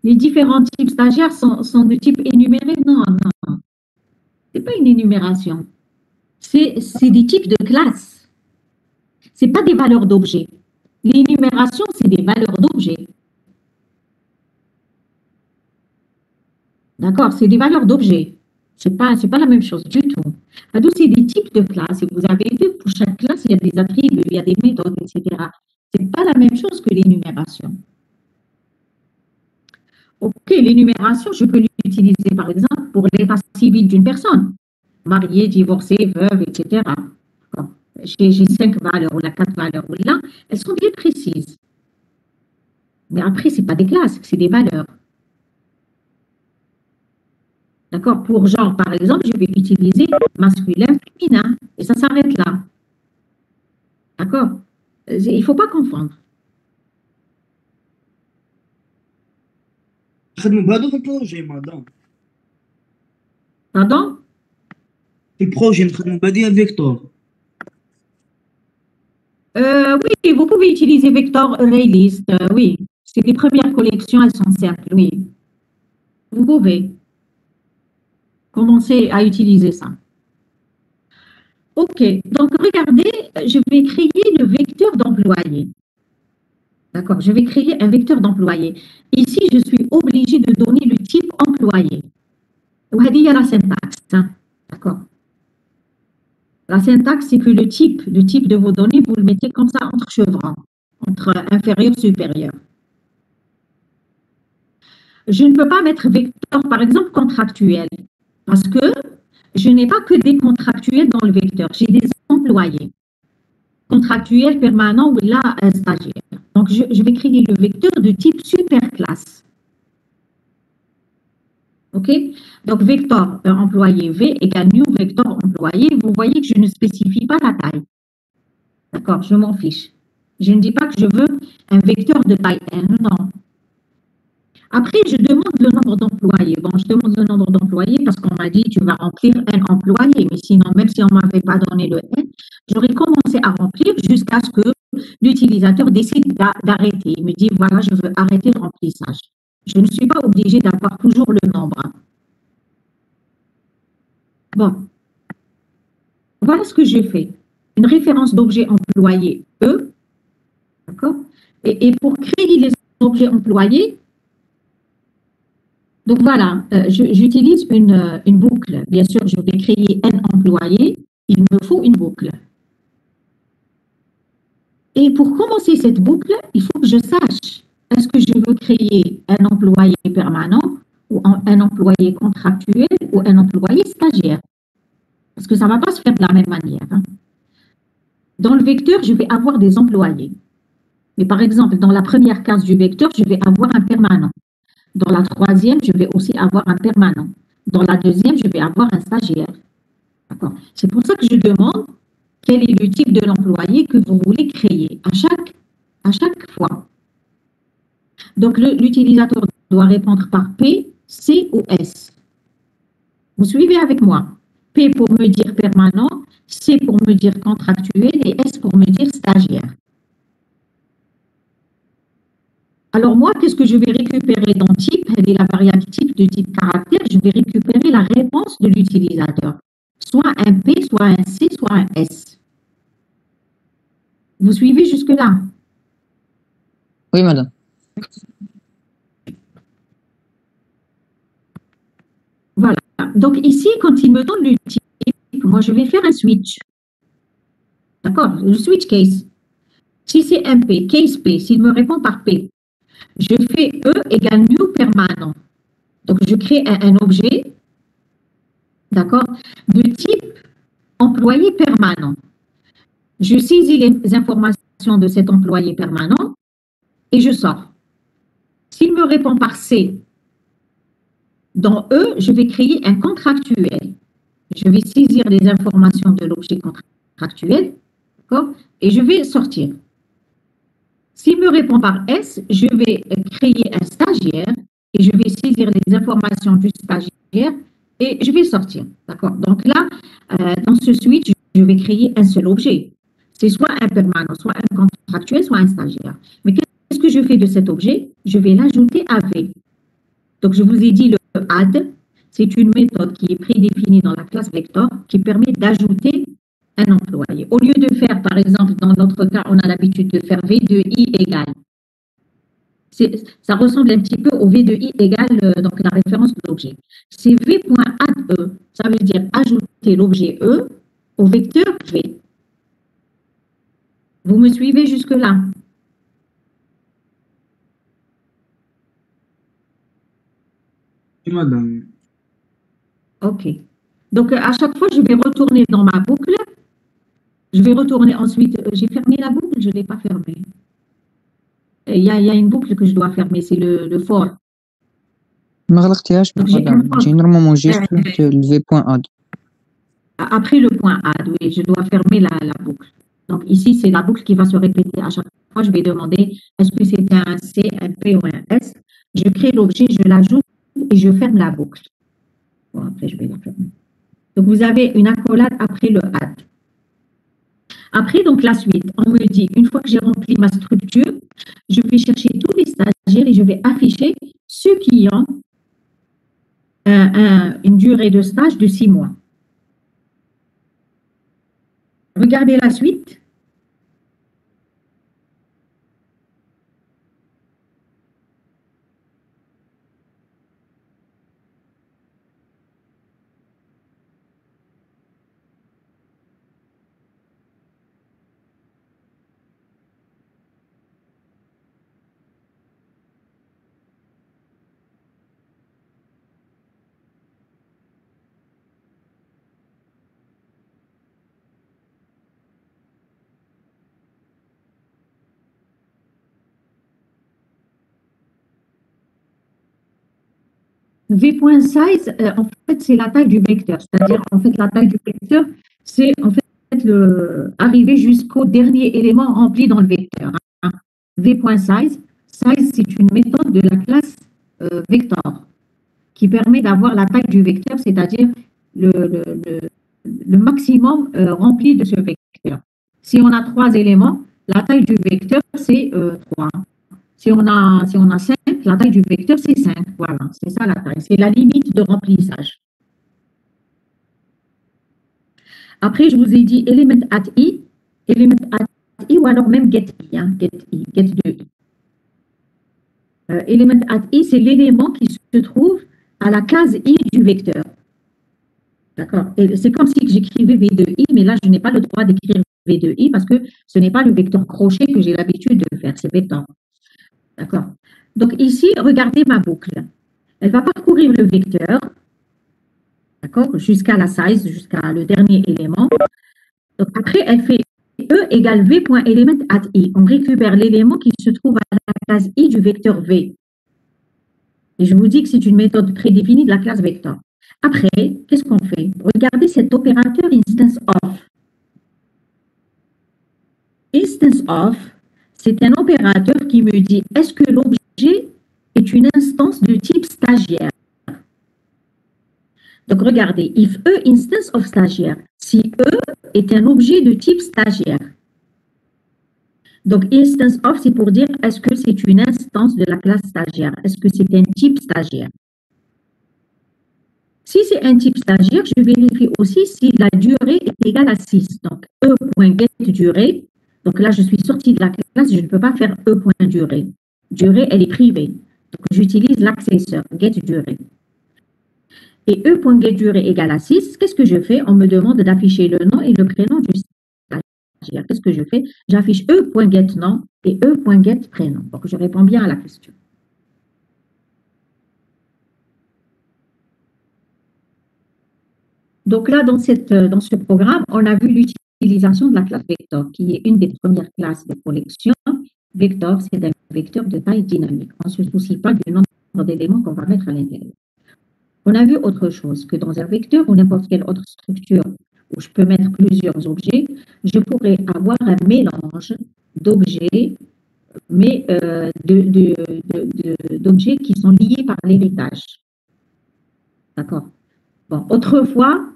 Les différents types stagiaires sont de type énuméré? Non, non. Ce n'est pas une énumération. C'est des types de classes. Ce n'est pas des valeurs d'objets. L'énumération, c'est des valeurs d'objets. D'accord, c'est des valeurs d'objets. Ce n'est pas la même chose du tout. Donc, c'est des types de classes. Et vous avez vu, pour chaque classe, il y a des attributs, il y a des méthodes, etc. Ce n'est pas la même chose que l'énumération. OK, l'énumération, je peux l'utiliser, par exemple, pour l'état civil d'une personne. Mariée, divorcée, veuve, etc. J'ai 5 valeurs ou 4 valeurs ou là, elles sont bien précises. Mais après, ce n'est pas des classes, c'est des valeurs. D'accord? Pour genre, par exemple, je vais utiliser masculin, féminin. Et ça s'arrête là. D'accord? Il ne faut pas confondre. Pardon? في البروجي نخدموا بادي فيكتور. Oui, vous pouvez utiliser Vector ArrayList. Oui, c'est les premières collections, elles sont simples. Oui, vous pouvez commencer à utiliser ça. OK, donc regardez, je vais créer le vecteur d'employé. D'accord, je vais créer un vecteur d'employé. Ici, je suis obligée de donner le type employé. Il y a la syntaxe. Hein. D'accord. La syntaxe, c'est que le type de vos données, vous le mettez comme ça entre chevrons, entre inférieur et supérieur. Je ne peux pas mettre vecteur, par exemple, contractuel, parce que je n'ai pas que des contractuels dans le vecteur, j'ai des employés. Contractuel, permanent ou là, stagiaire. Donc, je vais créer le vecteur de type superclasse. OK? Donc, vecteur employé V égale new vecteur employé. Vous voyez que je ne spécifie pas la taille. D'accord? Je m'en fiche. Je ne dis pas que je veux un vecteur de taille N, non. Après, je demande le nombre d'employés. Bon, je demande le nombre d'employés parce qu'on m'a dit tu vas remplir un employé. Mais sinon, même si on ne m'avait pas donné le N, j'aurais commencé à remplir jusqu'à ce que l'utilisateur décide d'arrêter. Il me dit, voilà, je veux arrêter le remplissage. Je ne suis pas obligée d'avoir toujours le nombre. Bon, voilà ce que j'ai fait. Une référence d'objet employé E, d'accord? Et pour créer les objets employés, donc voilà, j'utilise une boucle. Bien sûr, je vais créer un employé, il me faut une boucle. Et pour commencer cette boucle, il faut que je sache, est-ce que je veux créer un employé permanent ou un employé contractuel ou un employé stagiaire? Parce que ça ne va pas se faire de la même manière. Hein. Dans le vecteur, je vais avoir des employés. Mais par exemple, dans la première case du vecteur, je vais avoir un permanent. Dans la troisième, je vais aussi avoir un permanent. Dans la deuxième, je vais avoir un stagiaire. C'est pour ça que je demande quel est le type de l'employé que vous voulez créer à chaque fois. Donc, l'utilisateur doit répondre par P, C ou S. Vous suivez avec moi? P pour me dire permanent, C pour me dire contractuel et S pour me dire stagiaire. Alors moi, qu'est-ce que je vais récupérer dans type? Et la variable type de type caractère, je vais récupérer la réponse de l'utilisateur. Soit un P, soit un C, soit un S. Vous suivez jusque-là? Oui, madame. Voilà. Donc ici, quand il me donne le type, moi je vais faire un switch. D'accord? Le switch case. Si c'est un P, case P, s'il me répond par P, je fais E égale new permanent. Donc je crée un objet, d'accord, de type employé permanent. Je saisis les informations de cet employé permanent et je sors. S'il me répond par C, dans E, je vais créer un contractuel. Je vais saisir les informations de l'objet contractuel, d'accord, et je vais sortir. S'il me répond par S, je vais créer un stagiaire et je vais saisir les informations du stagiaire et je vais sortir. D'accord? Donc là, dans ce switch, je vais créer un seul objet. C'est soit un permanent, soit un contractuel, soit un stagiaire. Mais qu'est-ce que je fais de cet objet? Je vais l'ajouter à V. Donc, je vous ai dit le add, c'est une méthode qui est prédéfinie dans la classe vector qui permet d'ajouter un employé. Au lieu de faire, par exemple, dans notre cas, on a l'habitude de faire V de I égale. Ça ressemble un petit peu au V de I égale donc la référence de l'objet. C'est V.add E. Ça veut dire ajouter l'objet E au vecteur V. Vous me suivez jusque-là? Oui, madame. OK. Donc, à chaque fois, je vais retourner dans ma boucle. Je vais retourner ensuite. J'ai fermé la boucle, je ne l'ai pas fermée. Il y a une boucle que je dois fermer, c'est le for. ما غلقتيهاش madame. J'ai normalement juste le v.add. Après le point add, oui, je dois fermer la boucle. Donc ici, c'est la boucle qui va se répéter à chaque fois. Je vais demander est-ce que c'est un C, un P ou un S. Je crée l'objet, je l'ajoute et je ferme la boucle. Bon, après, je vais la fermer. Donc vous avez une accolade après le add. Après, donc la suite, on me dit, une fois que j'ai rempli ma structure, je vais chercher tous les stagiaires et je vais afficher ceux qui ont une durée de stage de 6 mois. Regardez la suite. V.size, en fait, c'est la taille du vecteur. C'est-à-dire, en fait, la taille du vecteur, c'est en fait arriver jusqu'au dernier élément rempli dans le vecteur, hein. V.size, size, c'est une méthode de la classe vector qui permet d'avoir la taille du vecteur, c'est-à-dire le maximum rempli de ce vecteur. Si on a 3 éléments, la taille du vecteur, c'est 3. Si on a 5, la taille du vecteur, c'est 5. Voilà, c'est ça la taille. C'est la limite de remplissage. Après, je vous ai dit element at i ou alors même get i, hein, get de i. Element at i, c'est l'élément qui se trouve à la case i du vecteur. D'accord. Et c'est comme si j'écrivais v de i, mais là, je n'ai pas le droit d'écrire v de i parce que ce n'est pas le vecteur crochet que j'ai l'habitude de faire, c'est vecteur. D'accord. Donc ici, regardez ma boucle. Elle va parcourir le vecteur, d'accord, jusqu'à la size, jusqu'à le dernier élément. Donc après, elle fait E égale V.element at i. On récupère l'élément qui se trouve à la case i du vecteur V. Et je vous dis que c'est une méthode prédéfinie de la classe vecteur. Après, qu'est-ce qu'on fait? Regardez cet opérateur instance of. Instance of, c'est un opérateur qui me dit est-ce que l'objet est une instance de type stagiaire? Donc regardez, if E instance of stagiaire, si E est un objet de type stagiaire. Donc instance of, c'est pour dire est-ce que c'est une instance de la classe stagiaire? Est-ce que c'est un type stagiaire? Si c'est un type stagiaire, je vérifie aussi si la durée est égale à 6. Donc E.getDurée. Donc là, je suis sortie de la classe, je ne peux pas faire E.durée. Durée, elle est privée. Donc j'utilise l'accesseur getDurée. Et E.getDurée égale à 6, qu'est-ce que je fais? On me demande d'afficher le nom et le prénom du stagiaire. Qu'est-ce que je fais? J'affiche E.getNom et E.getPrénom. Donc je réponds bien à la question. Donc là, dans ce programme, on a vu l'utilisation de la classe vector, qui est une des premières classes de collection. Vector, c'est un vecteur de taille dynamique. On ne se soucie pas du nombre d'éléments qu'on va mettre à l'intérieur. On a vu autre chose, que dans un vecteur ou n'importe quelle autre structure où je peux mettre plusieurs objets, je pourrais avoir un mélange d'objets, mais d'objets qui sont liés par l'héritage. D'accord? Bon, autrefois,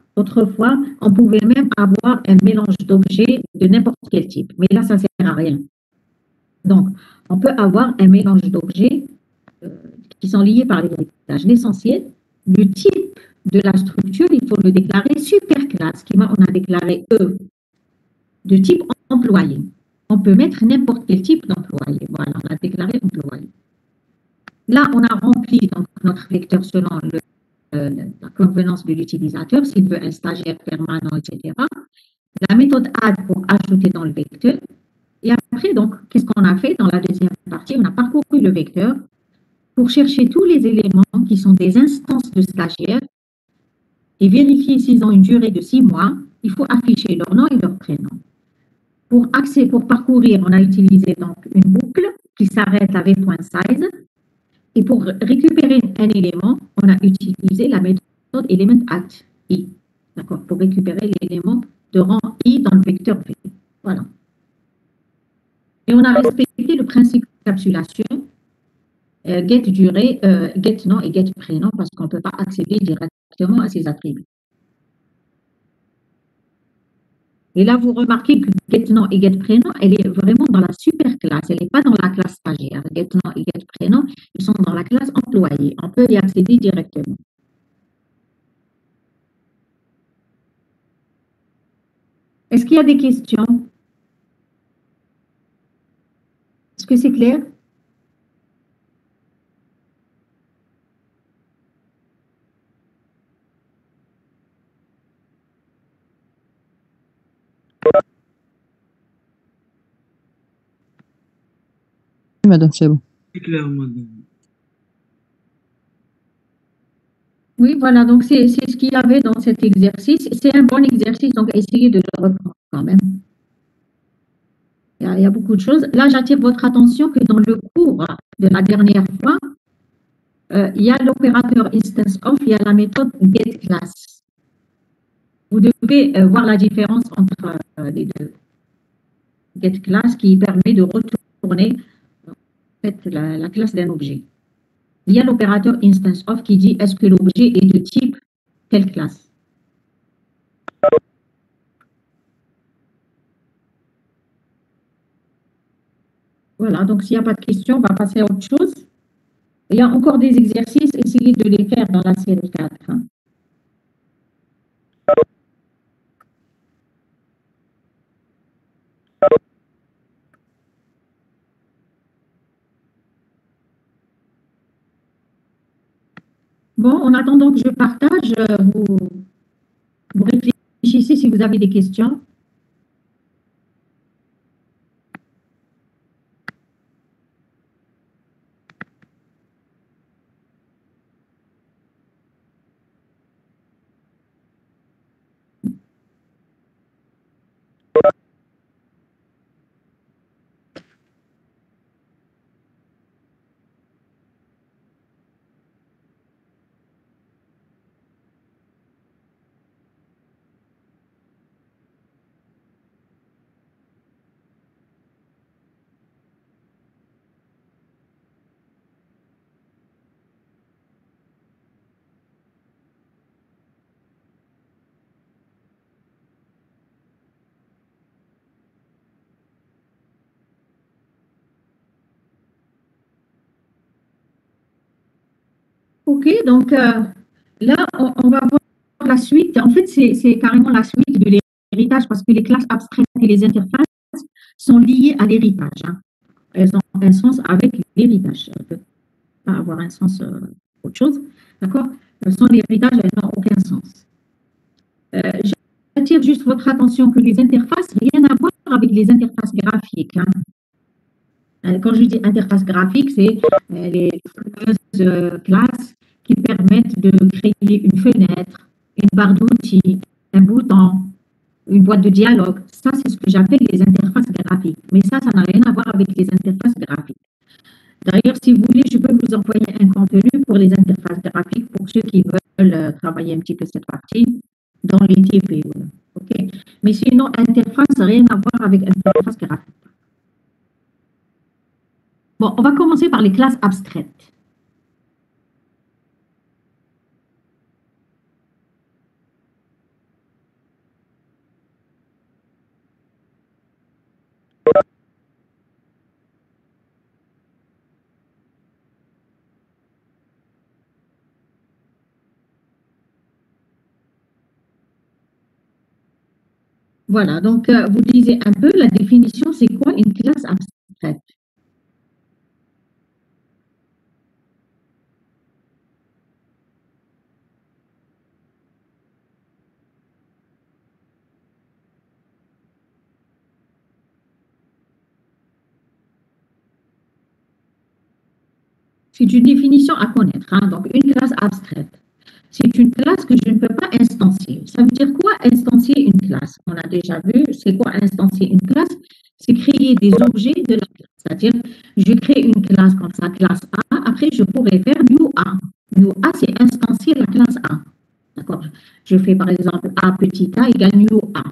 on pouvait même avoir un mélange d'objets de n'importe quel type, mais là, ça ne sert à rien. Donc, on peut avoir un mélange d'objets qui sont liés par l'héritage. L'essentiel, le type de la structure, il faut le déclarer superclasse, qui on a déclaré E, de type employé. On peut mettre n'importe quel type d'employé. Voilà, on a déclaré employé. Là, on a rempli donc, notre vecteur selon la convenance de l'utilisateur, s'il veut un stagiaire permanent, etc. La méthode add pour ajouter dans le vecteur. Et après, donc, qu'est-ce qu'on a fait dans la deuxième partie? On a parcouru le vecteur pour chercher tous les éléments qui sont des instances de stagiaires et vérifier s'ils ont une durée de 6 mois. Il faut afficher leur nom et leur prénom. Pour parcourir, on a utilisé donc une boucle qui s'arrête à v.size. Et pour récupérer un élément, on a utilisé la méthode element at i. D'accord? Pour récupérer l'élément de rang i dans le vecteur v. Voilà. Et on a respecté le principe d'encapsulation, get durée, get nom et get prénom, parce qu'on ne peut pas accéder directement à ces attributs. Et là, vous remarquez que get nom et get prénom, elle est vraiment dans la superclasse, elle n'est pas dans la classe stagiaire. Get nom et get prénom, ils sont dans la classe employée. On peut y accéder directement. Est-ce qu'il y a des questions? Est-ce que c'est clair? Oui, madame, c'est bon. C'est clair, madame. Oui, voilà, donc c'est ce qu'il y avait dans cet exercice. C'est un bon exercice, donc essayez de le reprendre quand même. Il y a beaucoup de choses. Là, j'attire votre attention que dans le cours de la dernière fois, il y a l'opérateur instance of, il y a la méthode getClass. Vous devez voir la différence entre les deux. GetClass qui permet de retourner en fait, la classe d'un objet. Il y a l'opérateur instance of qui dit est-ce que l'objet est de type telle classe. Voilà, donc s'il n'y a pas de questions, on va passer à autre chose. Il y a encore des exercices, essayez de les faire dans la série 4. Hein. Bon, en attendant que je partage, vous réfléchissez si vous avez des questions. Ok, donc là, on va voir la suite. En fait, c'est carrément la suite de l'héritage parce que les classes abstraites et les interfaces sont liées à l'héritage. Hein. Elles ont un sens avec l'héritage. Elles ne peuvent pas avoir un sens autre chose. D'accord? Sans l'héritage, elles n'ont aucun sens. J'attire juste votre attention que les interfaces, rien à voir avec les interfaces graphiques. Hein. Quand je dis interface graphique, c'est les fameuses classes qui permettent de créer une fenêtre, une barre d'outils, un bouton, une boîte de dialogue. Ça, c'est ce que j'appelle les interfaces graphiques. Mais ça n'a rien à voir avec les interfaces graphiques. D'ailleurs, si vous voulez, je peux vous envoyer un contenu pour les interfaces graphiques pour ceux qui veulent travailler un petit peu cette partie dans les TPE. Okay? Mais sinon, interface, rien à voir avec interface graphique. Bon, on va commencer par les classes abstraites. Voilà, donc vous lisez un peu la définition, c'est quoi une classe abstraite? C'est une définition à connaître. Hein. Donc, une classe abstraite, c'est une classe que je ne peux pas instancier. Ça veut dire quoi instancier une classe? On a déjà vu, c'est quoi instancier une classe? C'est créer des objets de la classe. C'est-à-dire, je crée une classe comme ça, classe A, après je pourrais faire new A. New A, c'est instancier la classe A. D'accord? Je fais par exemple A petit a égale new A.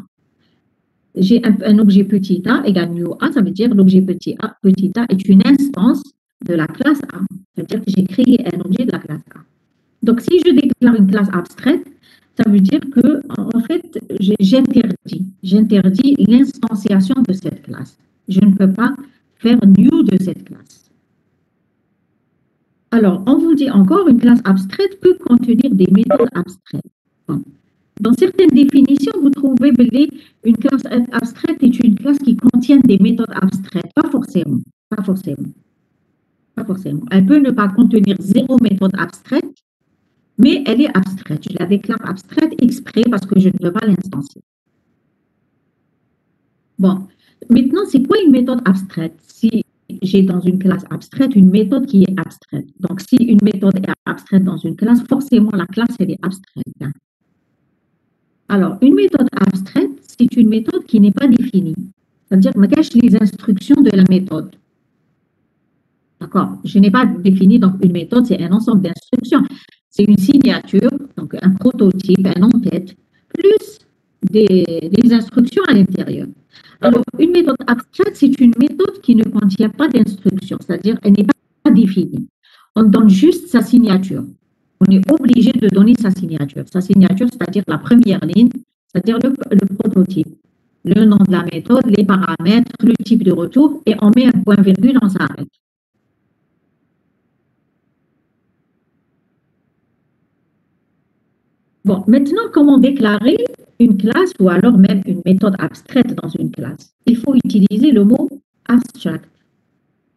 J'ai un objet petit a égale new A, ça veut dire l'objet petit a est une instance de la classe A. C'est-à-dire que j'ai créé un objet de la classe A. Donc, si je déclare une classe abstraite, ça veut dire que, en fait, j'interdis l'instanciation de cette classe. Je ne peux pas faire new de cette classe. Alors, on vous dit encore, une classe abstraite peut contenir des méthodes abstraites. Bon. Dans certaines définitions, vous trouvez une classe abstraite est une classe qui contient des méthodes abstraites. Pas forcément. Pas forcément. Pas forcément. Elle peut ne pas contenir zéro méthode abstraite, mais elle est abstraite. Je la déclare abstraite exprès parce que je ne veux pas l'instancier. Bon, maintenant, c'est quoi une méthode abstraite? Si j'ai dans une classe abstraite une méthode qui est abstraite. Donc, si une méthode est abstraite dans une classe, forcément, la classe, elle est abstraite. Hein. Alors, une méthode abstraite, c'est une méthode qui n'est pas définie. C'est-à-dire, je cache les instructions de la méthode. D'accord? Je n'ai pas défini donc une méthode, c'est un ensemble d'instructions. C'est une signature, donc un prototype, un en-tête, plus des instructions à l'intérieur. Alors, une méthode abstraite, c'est une méthode qui ne contient pas d'instructions, c'est-à-dire elle n'est pas définie. On donne juste sa signature. On est obligé de donner sa signature. Sa signature, c'est-à-dire la première ligne, c'est-à-dire le prototype, le nom de la méthode, les paramètres, le type de retour, et on met un point-virgule, on s'arrête. Bon, maintenant, comment déclarer une classe ou alors même une méthode abstraite dans une classe? Il faut utiliser le mot abstract.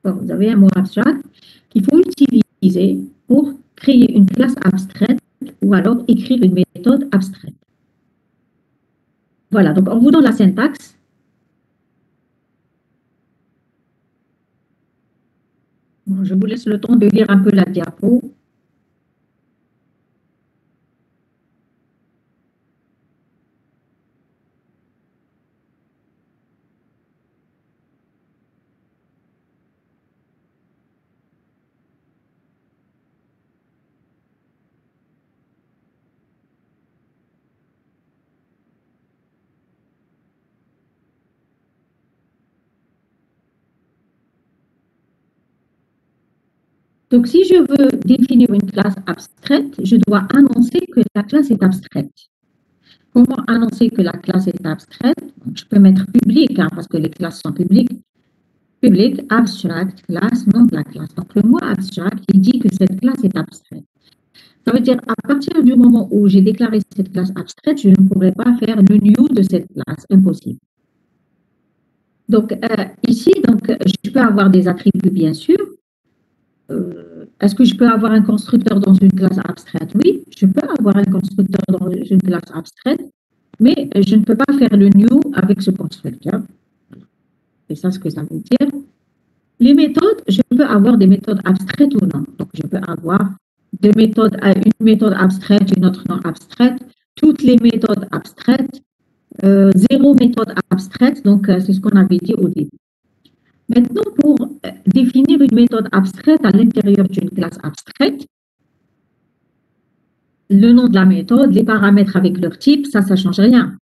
Bon, vous avez un mot abstract qu'il faut utiliser pour créer une classe abstraite ou alors écrire une méthode abstraite. Voilà, donc on vous donne la syntaxe. Bon, je vous laisse le temps de lire un peu la diapo. Donc, si je veux définir une classe abstraite, je dois annoncer que la classe est abstraite. Comment annoncer que la classe est abstraite? Je peux mettre public, hein, parce que les classes sont publiques. Public, abstract, classe, nom de la classe. Donc, le mot abstract, il dit que cette classe est abstraite. Ça veut dire, à partir du moment où j'ai déclaré cette classe abstraite, je ne pourrai pas faire le new de cette classe. Impossible. Donc, ici, donc, je peux avoir des attributs, bien sûr. Est-ce que je peux avoir un constructeur dans une classe abstraite? Oui, je peux avoir un constructeur dans une classe abstraite, mais je ne peux pas faire le new avec ce constructeur. C'est ça ce que ça veut dire. Les méthodes, je peux avoir des méthodes abstraites ou non. Donc, je peux avoir une méthode abstraite, une autre non abstraite, toutes les méthodes abstraites, zéro méthode abstraite. Donc, c'est ce qu'on avait dit au début. Maintenant, pour définir une méthode abstraite à l'intérieur d'une classe abstraite, le nom de la méthode, les paramètres avec leur type, ça ne change rien.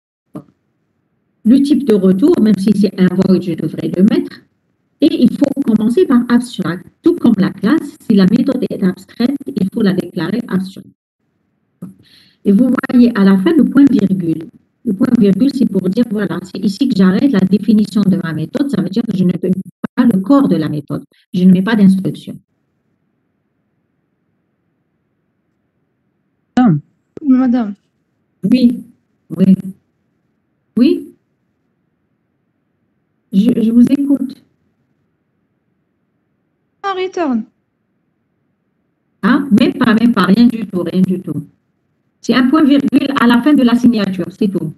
Le type de retour, même si c'est un void, je devrais le mettre. Et il faut commencer par abstract. Tout comme la classe, si la méthode est abstraite, il faut la déclarer abstract. Et vous voyez à la fin le point-virgule. Le point-virgule, c'est pour dire, voilà, c'est ici que j'arrête la définition de ma méthode. Ça veut dire que je ne peux pas le corps de la méthode. Je ne mets pas d'instruction. Madame. Oui, oui. Oui. Je vous écoute. Un return. Ah, même pas, rien du tout, rien du tout. C'est un point-virgule à la fin de la signature, c'est tout.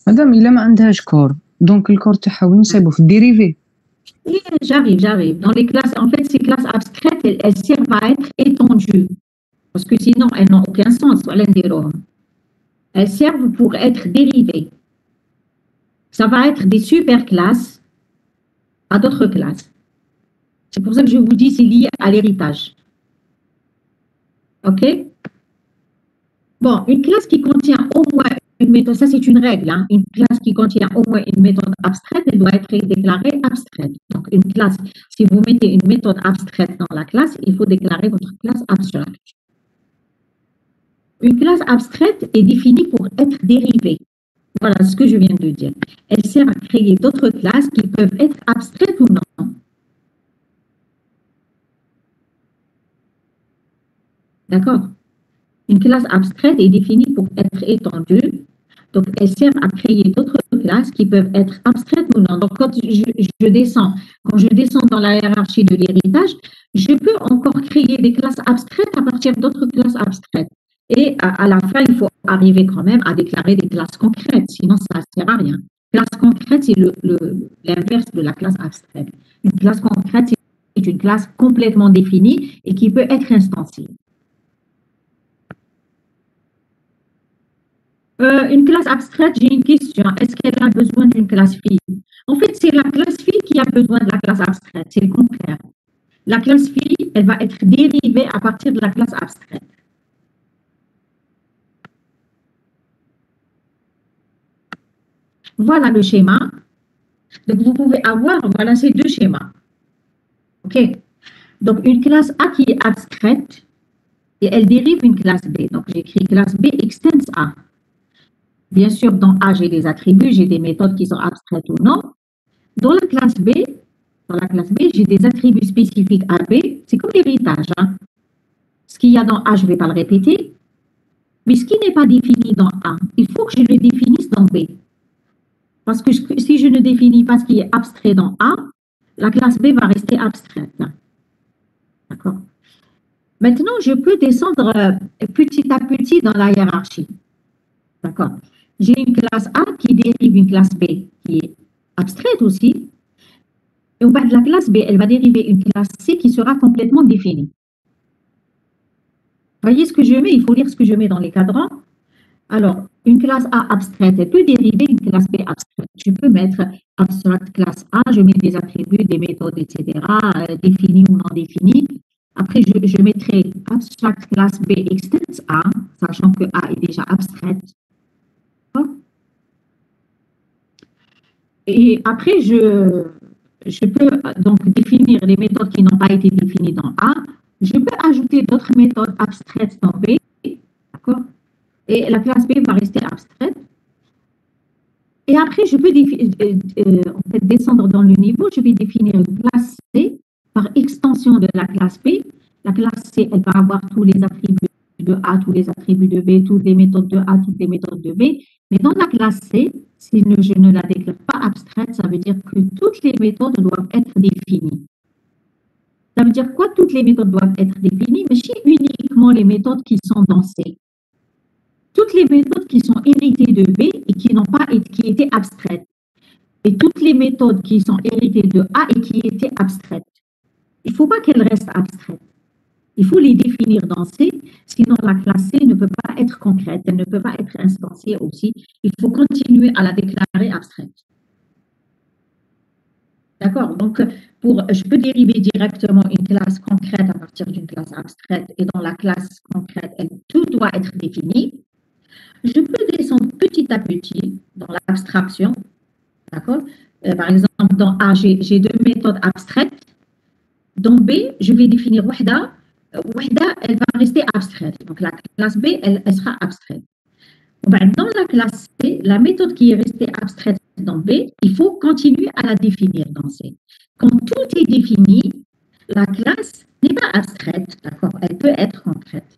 مادام إلا ما عندهاش كور دونك الكور تاعها وين نصايبو في الديريفي. Oui, j'arrive. Dans les classes, en fait, ces classes abstraites, elles servent à être étendues. Parce que sinon, elles n'ont aucun sens. Elles servent pour être dérivées. Ça va être des super classes à d'autres classes. C'est pour ça que je vous dis, c'est lié à l'héritage. OK? Bon, une classe qui contient au moins une méthode, ça c'est une règle, hein, une classe qui contient au moins une méthode abstraite, elle doit être déclarée abstraite. Donc, une classe, si vous mettez une méthode abstraite dans la classe, il faut déclarer votre classe abstraite. Une classe abstraite est définie pour être dérivée. Voilà ce que je viens de dire. Elle sert à créer d'autres classes qui peuvent être abstraites ou non. D'accord? Une classe abstraite est définie pour être étendue. Donc, elle sert à créer d'autres classes qui peuvent être abstraites ou non. Donc, quand je descends dans la hiérarchie de l'héritage, je peux encore créer des classes abstraites à partir d'autres classes abstraites. Et à la fin, il faut arriver quand même à déclarer des classes concrètes, sinon ça ne sert à rien. Classe concrète, c'est l'inverse de la classe abstraite. Une classe concrète, c'est une classe complètement définie et qui peut être instanciée. Une classe abstraite, j'ai une question. Est-ce qu'elle a besoin d'une classe fille? En fait, c'est la classe fille qui a besoin de la classe abstraite. C'est le contraire. la classe phi, elle va être dérivée à partir de la classe abstraite. Voilà le schéma. Donc, vous pouvez avoir, voilà ces deux schémas. OK? Donc, une classe A qui est abstraite et elle dérive une classe B. Donc, j'écris classe B extends A. Bien sûr, dans A, j'ai des attributs, j'ai des méthodes qui sont abstraites ou non. Dans la classe B, j'ai des attributs spécifiques à B. C'est comme l'héritage. Hein? Ce qu'il y a dans A, je ne vais pas le répéter. Mais ce qui n'est pas défini dans A, il faut que je le définisse dans B. Parce que si je ne définis pas ce qui est abstrait dans A, la classe B va rester abstraite. D'accord? Maintenant, je peux descendre petit à petit dans la hiérarchie. D'accord? J'ai une classe A qui dérive une classe B qui est abstraite aussi. Et au bas de la classe B, elle va dériver une classe C qui sera complètement définie. Voyez ce que je mets? Il faut lire ce que je mets dans les cadrans. Alors, une classe A abstraite, elle peut dériver une classe B abstraite. Je peux mettre abstract classe A, je mets des attributs, des méthodes, etc., définis ou non définis. Après, je mettrai abstract classe B extends A, sachant que A est déjà abstraite. Et après, je peux donc définir les méthodes qui n'ont pas été définies dans A. Je peux ajouter d'autres méthodes abstraites dans B. D'accord? Et la classe B va rester abstraite. Et après, je peux en fait, descendre dans le niveau. Je vais définir une classe C par extension de la classe B. La classe C, elle va avoir tous les attributs de A, tous les attributs de B, toutes les méthodes de A, toutes les méthodes de B. Mais dans la classe C, si je ne la déclare pas abstraite, ça veut dire que toutes les méthodes doivent être définies. Ça veut dire quoi? Toutes les méthodes doivent être définies, mais c'est uniquement les méthodes qui sont dans C. Toutes les méthodes qui sont héritées de B et qui n'ont pas qui étaient abstraites. Et toutes les méthodes qui sont héritées de A et qui étaient abstraites. Il ne faut pas qu'elles restent abstraites. Il faut les définir dans C, sinon la classe C ne peut pas être concrète, elle ne peut pas être instanciée aussi. Il faut continuer à la déclarer abstraite. D'accord? Donc, je peux dériver directement une classe concrète à partir d'une classe abstraite et dans la classe concrète, tout doit être défini. Je peux descendre petit à petit dans l'abstraction. D'accord? Par exemple, dans A, j'ai deux méthodes abstraites. Dans B, je vais définir Wahda. Wahda, elle va rester abstraite. Donc, la classe B, elle sera abstraite. Dans la classe C, la méthode qui est restée abstraite dans B, il faut continuer à la définir dans C. Quand tout est défini, la classe n'est pas abstraite, d'accord? Elle peut être concrète.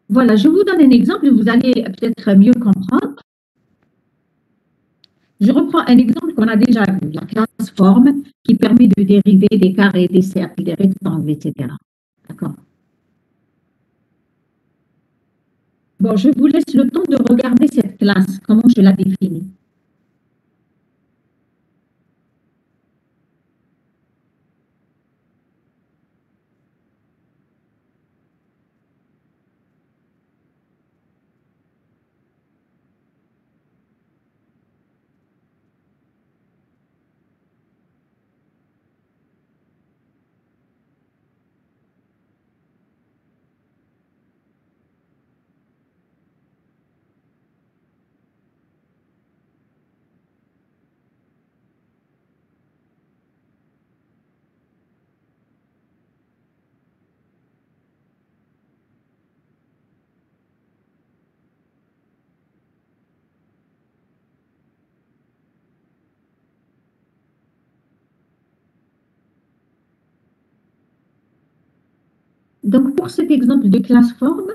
Voilà, je vous donne un exemple, vous allez peut-être mieux comprendre. Je reprends un exemple qu'on a déjà vu, la classe forme qui permet de dériver des carrés, des cercles, des rectangles, etc. D'accord? Bon, je vous laisse le temps de regarder cette classe, comment je la définis. Donc, pour cet exemple de classe forme,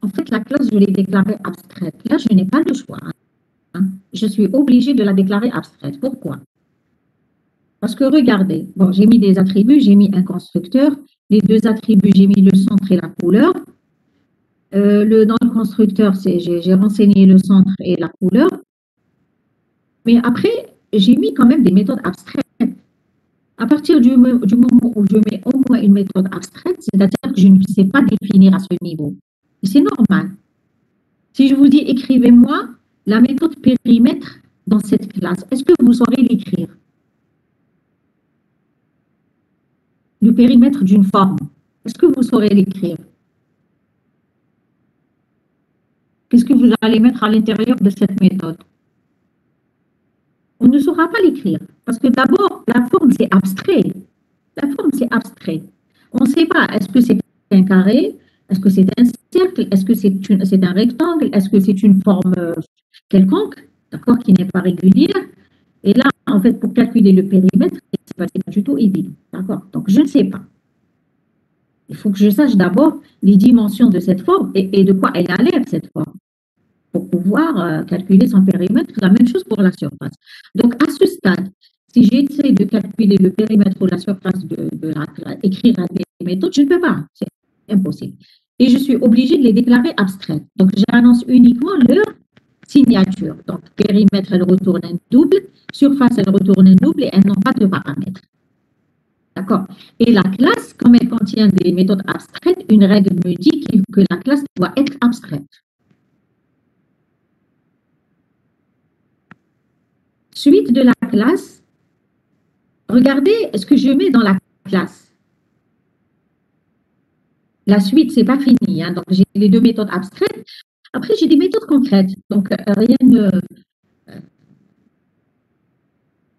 en fait, la classe, je l'ai déclarée abstraite. Là, je n'ai pas le choix. Hein. Je suis obligée de la déclarer abstraite. Pourquoi? Parce que regardez, bon, j'ai mis des attributs, j'ai mis un constructeur. Les deux attributs, j'ai mis le centre et la couleur. Dans le constructeur, j'ai renseigné le centre et la couleur. Mais après, j'ai mis quand même des méthodes abstraites. À partir du moment où je mets au moins une méthode abstraite, c'est-à-dire que je ne sais pas définir à ce niveau. C'est normal. Si je vous dis écrivez-moi la méthode périmètre dans cette classe, est-ce que vous saurez l'écrire? Le périmètre d'une forme, est-ce que vous saurez l'écrire? Qu'est-ce que vous allez mettre à l'intérieur de cette méthode? On ne saura pas l'écrire parce que d'abord, la forme, c'est abstrait. La forme, c'est abstrait. On ne sait pas, est-ce que c'est un carré? Est-ce que c'est un cercle? Est-ce que c'est un rectangle? Est-ce que c'est une forme quelconque, d'accord, qui n'est pas régulière? Et là, en fait, pour calculer le périmètre, ce n'est pas du tout évident, d'accord? Donc, je ne sais pas. Il faut que je sache d'abord les dimensions de cette forme et de quoi elle a l'air, cette forme, pour pouvoir calculer son périmètre. La même chose pour la surface. Donc, à ce stade, si j'essaie de calculer le périmètre ou la surface écrire des méthodes, je ne peux pas. C'est impossible. Et je suis obligée de les déclarer abstraites. Donc, j'annonce uniquement leur signature. Donc, périmètre, elle retourne un double. Surface, elle retourne un double et elles n'ont pas de paramètres. D'accord. Et la classe, comme elle contient des méthodes abstraites, une règle me dit que la classe doit être abstraite. Suite de la classe, regardez ce que je mets dans la classe. La suite, c'est pas fini. Hein. Donc, j'ai les deux méthodes abstraites. Après, j'ai des méthodes concrètes. Donc, rien de...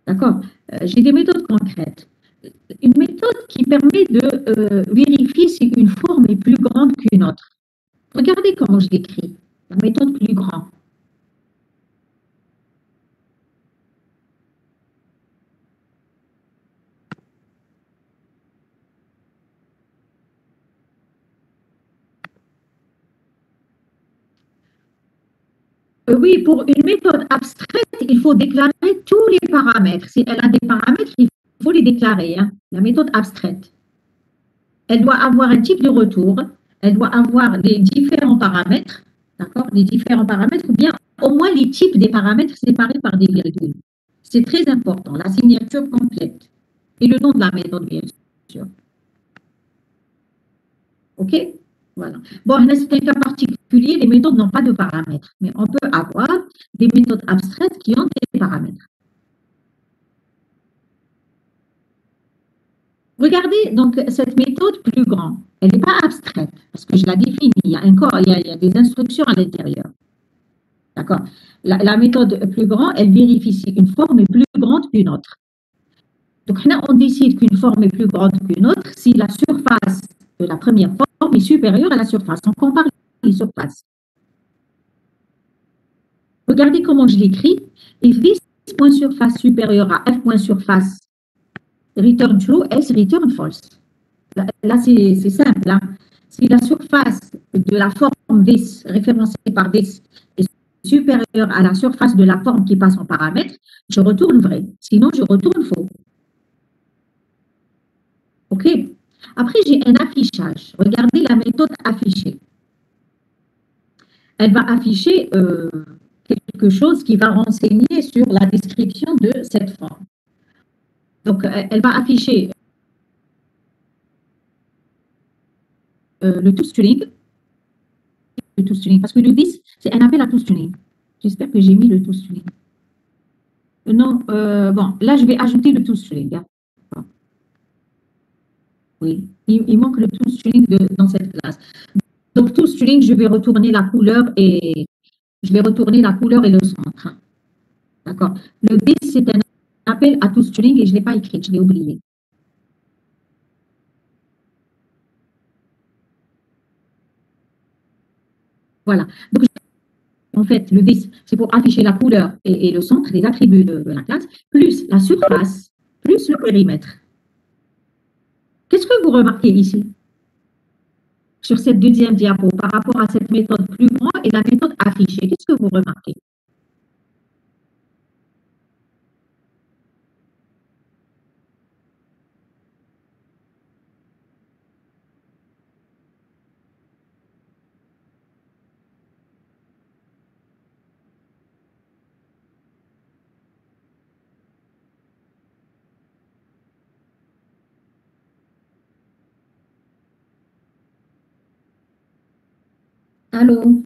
D'accord. J'ai des méthodes concrètes. Une méthode qui permet de vérifier si une forme est plus grande qu'une autre. Regardez comment je l'écris. La méthode plus grande. Oui, pour une méthode abstraite, il faut déclarer tous les paramètres. Si elle a des paramètres, il faut les déclarer. Hein. La méthode abstraite. Elle doit avoir un type de retour. Elle doit avoir les différents paramètres. D'accord? Les différents paramètres, ou bien au moins les types des paramètres séparés par des virgules. C'est très important. La signature complète. Et le nom de la méthode, bien sûr. OK? Voilà. Bon, là, c'est un cas particulier, les méthodes n'ont pas de paramètres, mais on peut avoir des méthodes abstraites qui ont des paramètres. Regardez donc cette méthode plus grande. Elle n'est pas abstraite parce que je la définis. Il y a il y a des instructions à l'intérieur. D'accord? La méthode plus grande, elle vérifie si une forme est plus grande qu'une autre. Donc là, on décide qu'une forme est plus grande qu'une autre si la surface de la première forme est supérieure à la surface. On compare les surfaces. Regardez comment je l'écris. If this point surface supérieur à f point surface return true, else return false. Là c'est simple. Hein. Si la surface de la forme this, référencée par this, est supérieure à la surface de la forme qui passe en paramètre, je retourne vrai. Sinon, je retourne faux. OK? Après, j'ai un affichage. Regardez la méthode affichée. Elle va afficher quelque chose qui va renseigner sur la description de cette forme. Donc, elle va afficher le toString, parce que le this, c'est un appel à toString. J'espère que j'ai mis le toString. Non, bon, là, je vais ajouter le toString. Hein. Oui, il manque le toString dans cette classe. Donc, toString, je vais retourner la couleur et le centre. Hein. D'accord. Le this, c'est un appel à toString et je ne l'ai pas écrit, je l'ai oublié. Voilà. Donc, en fait, le this, c'est pour afficher la couleur et le centre, les attributs de la classe, plus la surface, plus le périmètre. Qu'est-ce que vous remarquez ici sur cette deuxième diapo par rapport à cette méthode plus grande et la méthode affichée? Qu'est-ce que vous remarquez? Allô?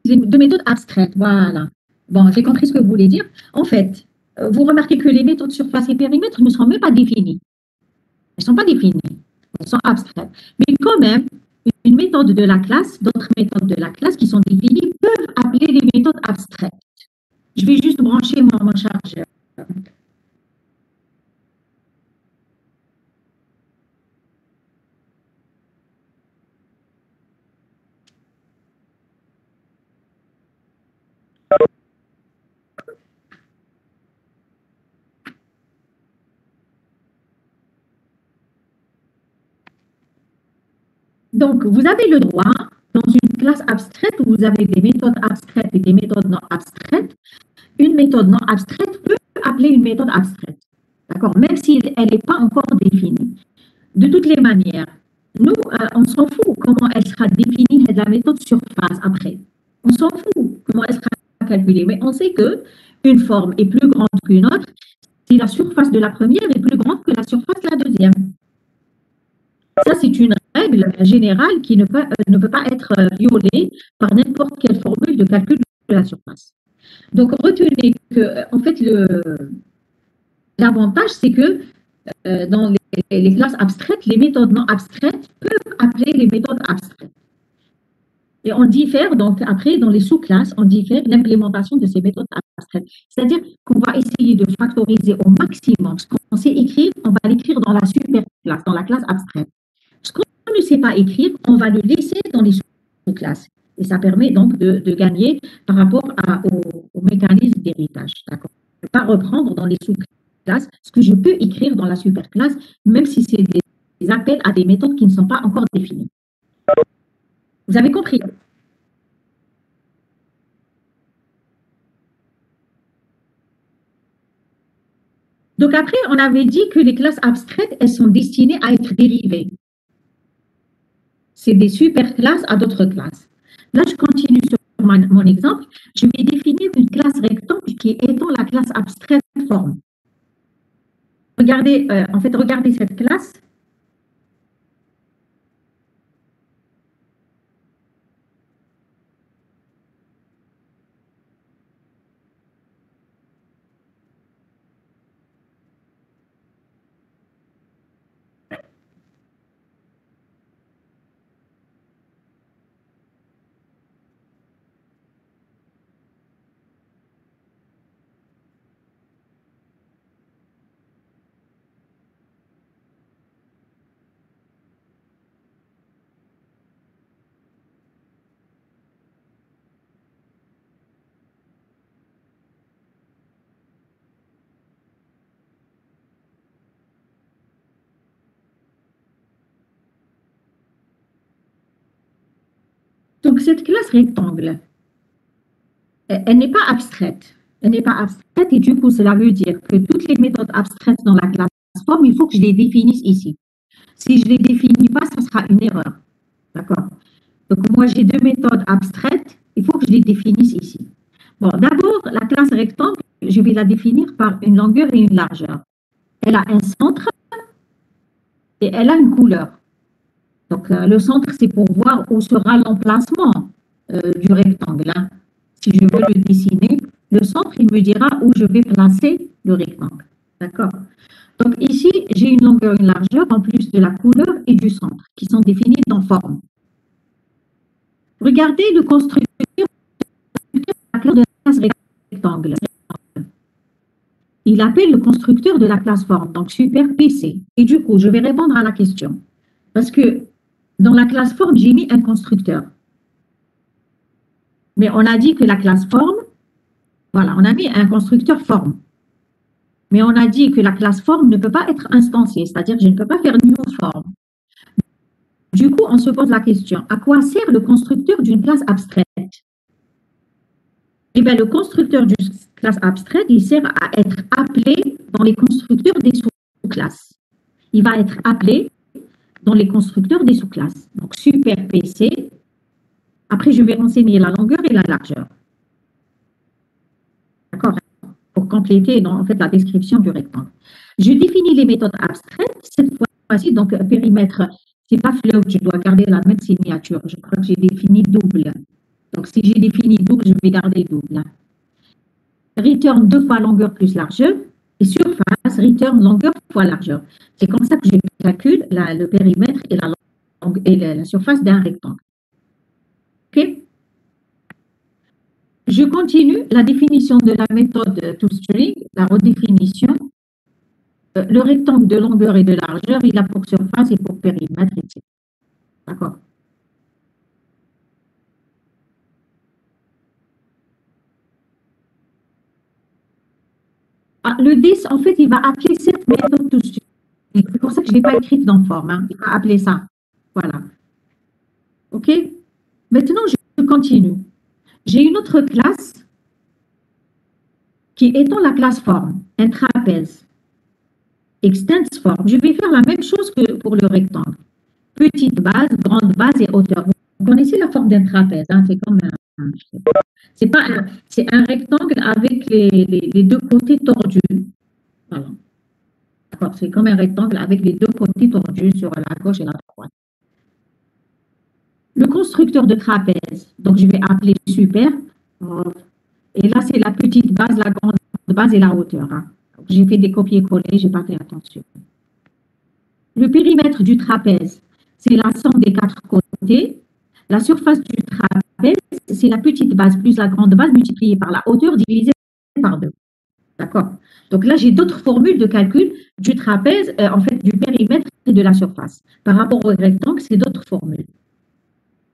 de méthodes abstraites. Voilà. Bon, j'ai compris ce que vous voulez dire. En fait, vous remarquez que les méthodes surface et périmètre ne sont même pas définies. Elles ne sont pas définies. Elles sont abstraites. Mais quand même, une méthode de la classe, d'autres méthodes de la classe qui sont définies peuvent appeler les méthodes abstraites. Je vais juste brancher mon chargeur. Donc, vous avez le droit, dans une classe abstraite où vous avez des méthodes abstraites et des méthodes non abstraites, une méthode non abstraite peut appeler une méthode abstraite. D'accord? Même si elle n'est pas encore définie. De toutes les manières, nous, on s'en fout comment elle sera définie de la méthode surface après. On s'en fout comment elle sera calculée. Mais on sait que une forme est plus grande qu'une autre si la surface de la première est plus grande que la surface de la deuxième. Ça, c'est une règle générale qui ne peut pas être violée par n'importe quelle formule de calcul de la surface. Donc, retenez que, en fait, l'avantage, c'est que dans les classes abstraites, les méthodes non abstraites peuvent appeler les méthodes abstraites. Et on diffère, donc, après, dans les sous-classes, on diffère l'implémentation de ces méthodes abstraites. C'est-à-dire qu'on va essayer de factoriser au maximum ce qu'on sait écrire, on va l'écrire dans la super classe, dans la classe abstraite. Ce qu'on ne sait pas écrire, on va le laisser dans les sous-classes. Et ça permet donc de gagner par rapport au mécanisme d'héritage. D'accord. Je ne peux pas reprendre dans les sous-classes ce que je peux écrire dans la superclasse, même si c'est des appels à des méthodes qui ne sont pas encore définies. Vous avez compris? Donc après, on avait dit que les classes abstraites, elles sont destinées à être dérivées. C'est des superclasses à d'autres classes. Là, je continue sur mon exemple. Je vais définir une classe rectangle qui est étant la classe abstraite forme. Regardez, regardez cette classe. Donc, cette classe rectangle, elle n'est pas abstraite. Elle n'est pas abstraite et du coup, cela veut dire que toutes les méthodes abstraites dans la classe forme, il faut que je les définisse ici. Si je ne les définis pas, ça sera une erreur. D'accord? Donc, moi, j'ai deux méthodes abstraites, il faut que je les définisse ici. Bon, d'abord, la classe rectangle, je vais la définir par une longueur et une largeur. Elle a un centre et elle a une couleur. Donc, le centre, c'est pour voir où sera l'emplacement du rectangle. Hein. Si je veux le dessiner, le centre, il me dira où je vais placer le rectangle. D'accord? Donc, ici, j'ai une longueur et une largeur en plus de la couleur et du centre qui sont définis dans forme. Regardez le constructeur de la classe rectangle. Il appelle le constructeur de la classe forme, donc super PC. Et du coup, je vais répondre à la question. Parce que dans la classe forme, j'ai mis un constructeur. Mais on a dit que la classe forme, voilà, on a mis un constructeur forme. Mais on a dit que la classe forme ne peut pas être instanciée, c'est-à-dire que je ne peux pas faire new form. Du coup, on se pose la question, à quoi sert le constructeur d'une classe abstraite? Eh bien, le constructeur d'une classe abstraite, il sert à être appelé dans les constructeurs des sous-classes. Il va être appelé dans les constructeurs des sous-classes. Donc, super PC. Après, je vais renseigner la longueur et la largeur. D'accord? Pour compléter en fait, la description du rectangle. Je définis les méthodes abstraites. Cette fois-ci, donc, périmètre, c'est pas float, je dois garder la même signature. Je crois que j'ai défini double. Donc, si j'ai défini double, je vais garder double. Return 2 fois longueur plus largeur. Et surface, return longueur fois largeur. C'est comme ça que je calcule le périmètre et la surface d'un rectangle. OK? Je continue la définition de la méthode toString, la redéfinition. Le rectangle de longueur et de largeur, il a pour surface et pour périmètre, etc. D'accord? Ah, le 10, en fait, il va appeler cette méthode toString. C'est pour ça que je ne l'ai pas écrite dans forme. Hein. Il va appeler ça. Voilà. OK? Maintenant, je continue. J'ai une autre classe qui étant la classe forme, un trapèze. Extends form. Je vais faire la même chose que pour le rectangle. Petite base, grande base et hauteur. Vous connaissez la forme d'un trapèze. Hein? C'est comme c'est un rectangle avec les deux côtés tordus. Voilà. D'accord, c'est comme un rectangle avec les deux côtés tordus sur la gauche et la droite. Le constructeur de trapèze, donc je vais appeler super. Et là, c'est la petite base, la grande base et la hauteur. Hein. J'ai fait des copier-coller, je n'ai pas fait attention. Le périmètre du trapèze, c'est la somme des quatre côtés. La surface du trapèze, c'est la petite base plus la grande base multipliée par la hauteur divisée par 2. D'accord? Donc là, j'ai d'autres formules de calcul du trapèze, en fait, du périmètre et de la surface. Par rapport au rectangle, c'est d'autres formules.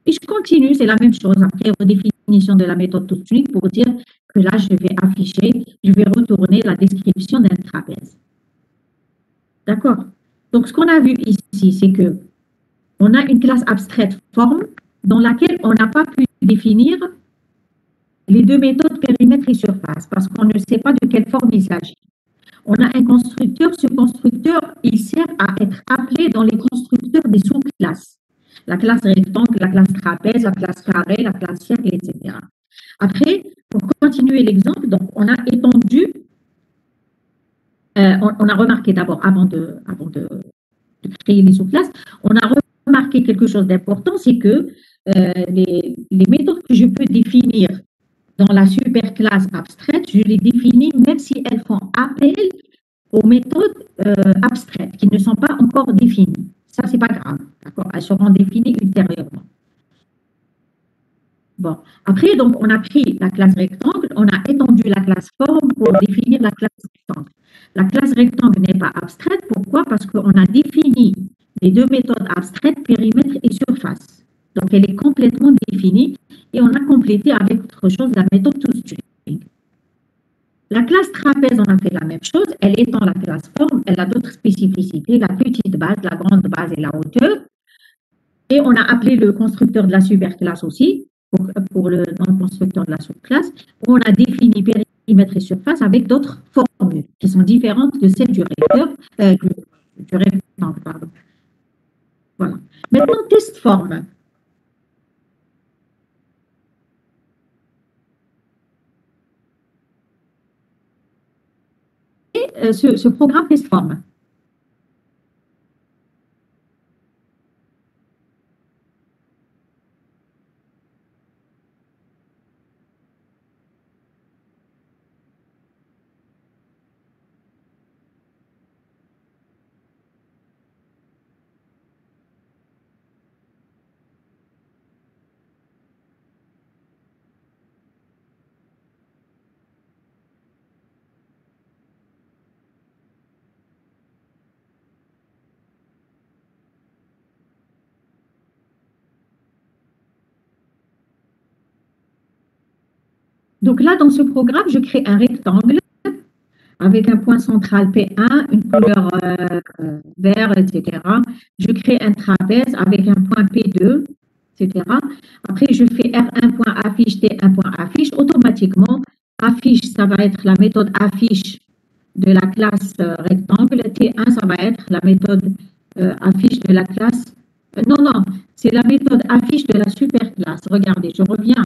Et je continue, c'est la même chose. Après, redéfinition de la méthode toString pour dire que là, je vais retourner la description d'un trapèze. D'accord? Donc, ce qu'on a vu ici, c'est que on a une classe abstraite forme dans laquelle on n'a pas pu définir les deux méthodes périmètre et surface parce qu'on ne sait pas de quelle forme il s'agit. On a un constructeur, ce constructeur, il sert à être appelé dans les constructeurs des sous-classes. La classe rectangle, la classe trapèze, la classe carré, la classe cercle, etc. Après, pour continuer l'exemple, donc on a étendu, on a remarqué d'abord, avant de créer les sous-classes, on a remarqué quelque chose d'important, c'est que les méthodes que je peux définir dans la superclasse abstraite, je les définis même si elles font appel aux méthodes abstraites qui ne sont pas encore définies. Ça, c'est pas grave, d'accord? Elles seront définies ultérieurement. Bon, après, donc, on a pris la classe rectangle, on a étendu la classe forme pour définir la classe rectangle. La classe rectangle n'est pas abstraite, pourquoi? Parce qu'on a défini les deux méthodes abstraites, périmètre et surface. Donc, elle est complètement définie et on a complété avec autre chose la méthode toString. La classe trapèze, on a fait la même chose. Elle étend la classe forme, elle a d'autres spécificités, la petite base, la grande base et la hauteur. Et on a appelé le constructeur de la superclasse aussi, dans le constructeur de la sous-classe, où on a défini périmètre et surface avec d'autres formules qui sont différentes de celles du rectangle. Pardon. Voilà. Maintenant, test forme. Et ce programme test forme. Donc là, dans ce programme, je crée un rectangle avec un point central P1, une couleur vert, etc. Je crée un trapèze avec un point P2, etc. Après, je fais R1.affiche, T1.affiche. Automatiquement, affiche, ça va être la méthode affiche de la classe rectangle. T1, ça va être la méthode affiche de la classe... non, c'est la méthode affiche de la superclasse. Regardez, je reviens.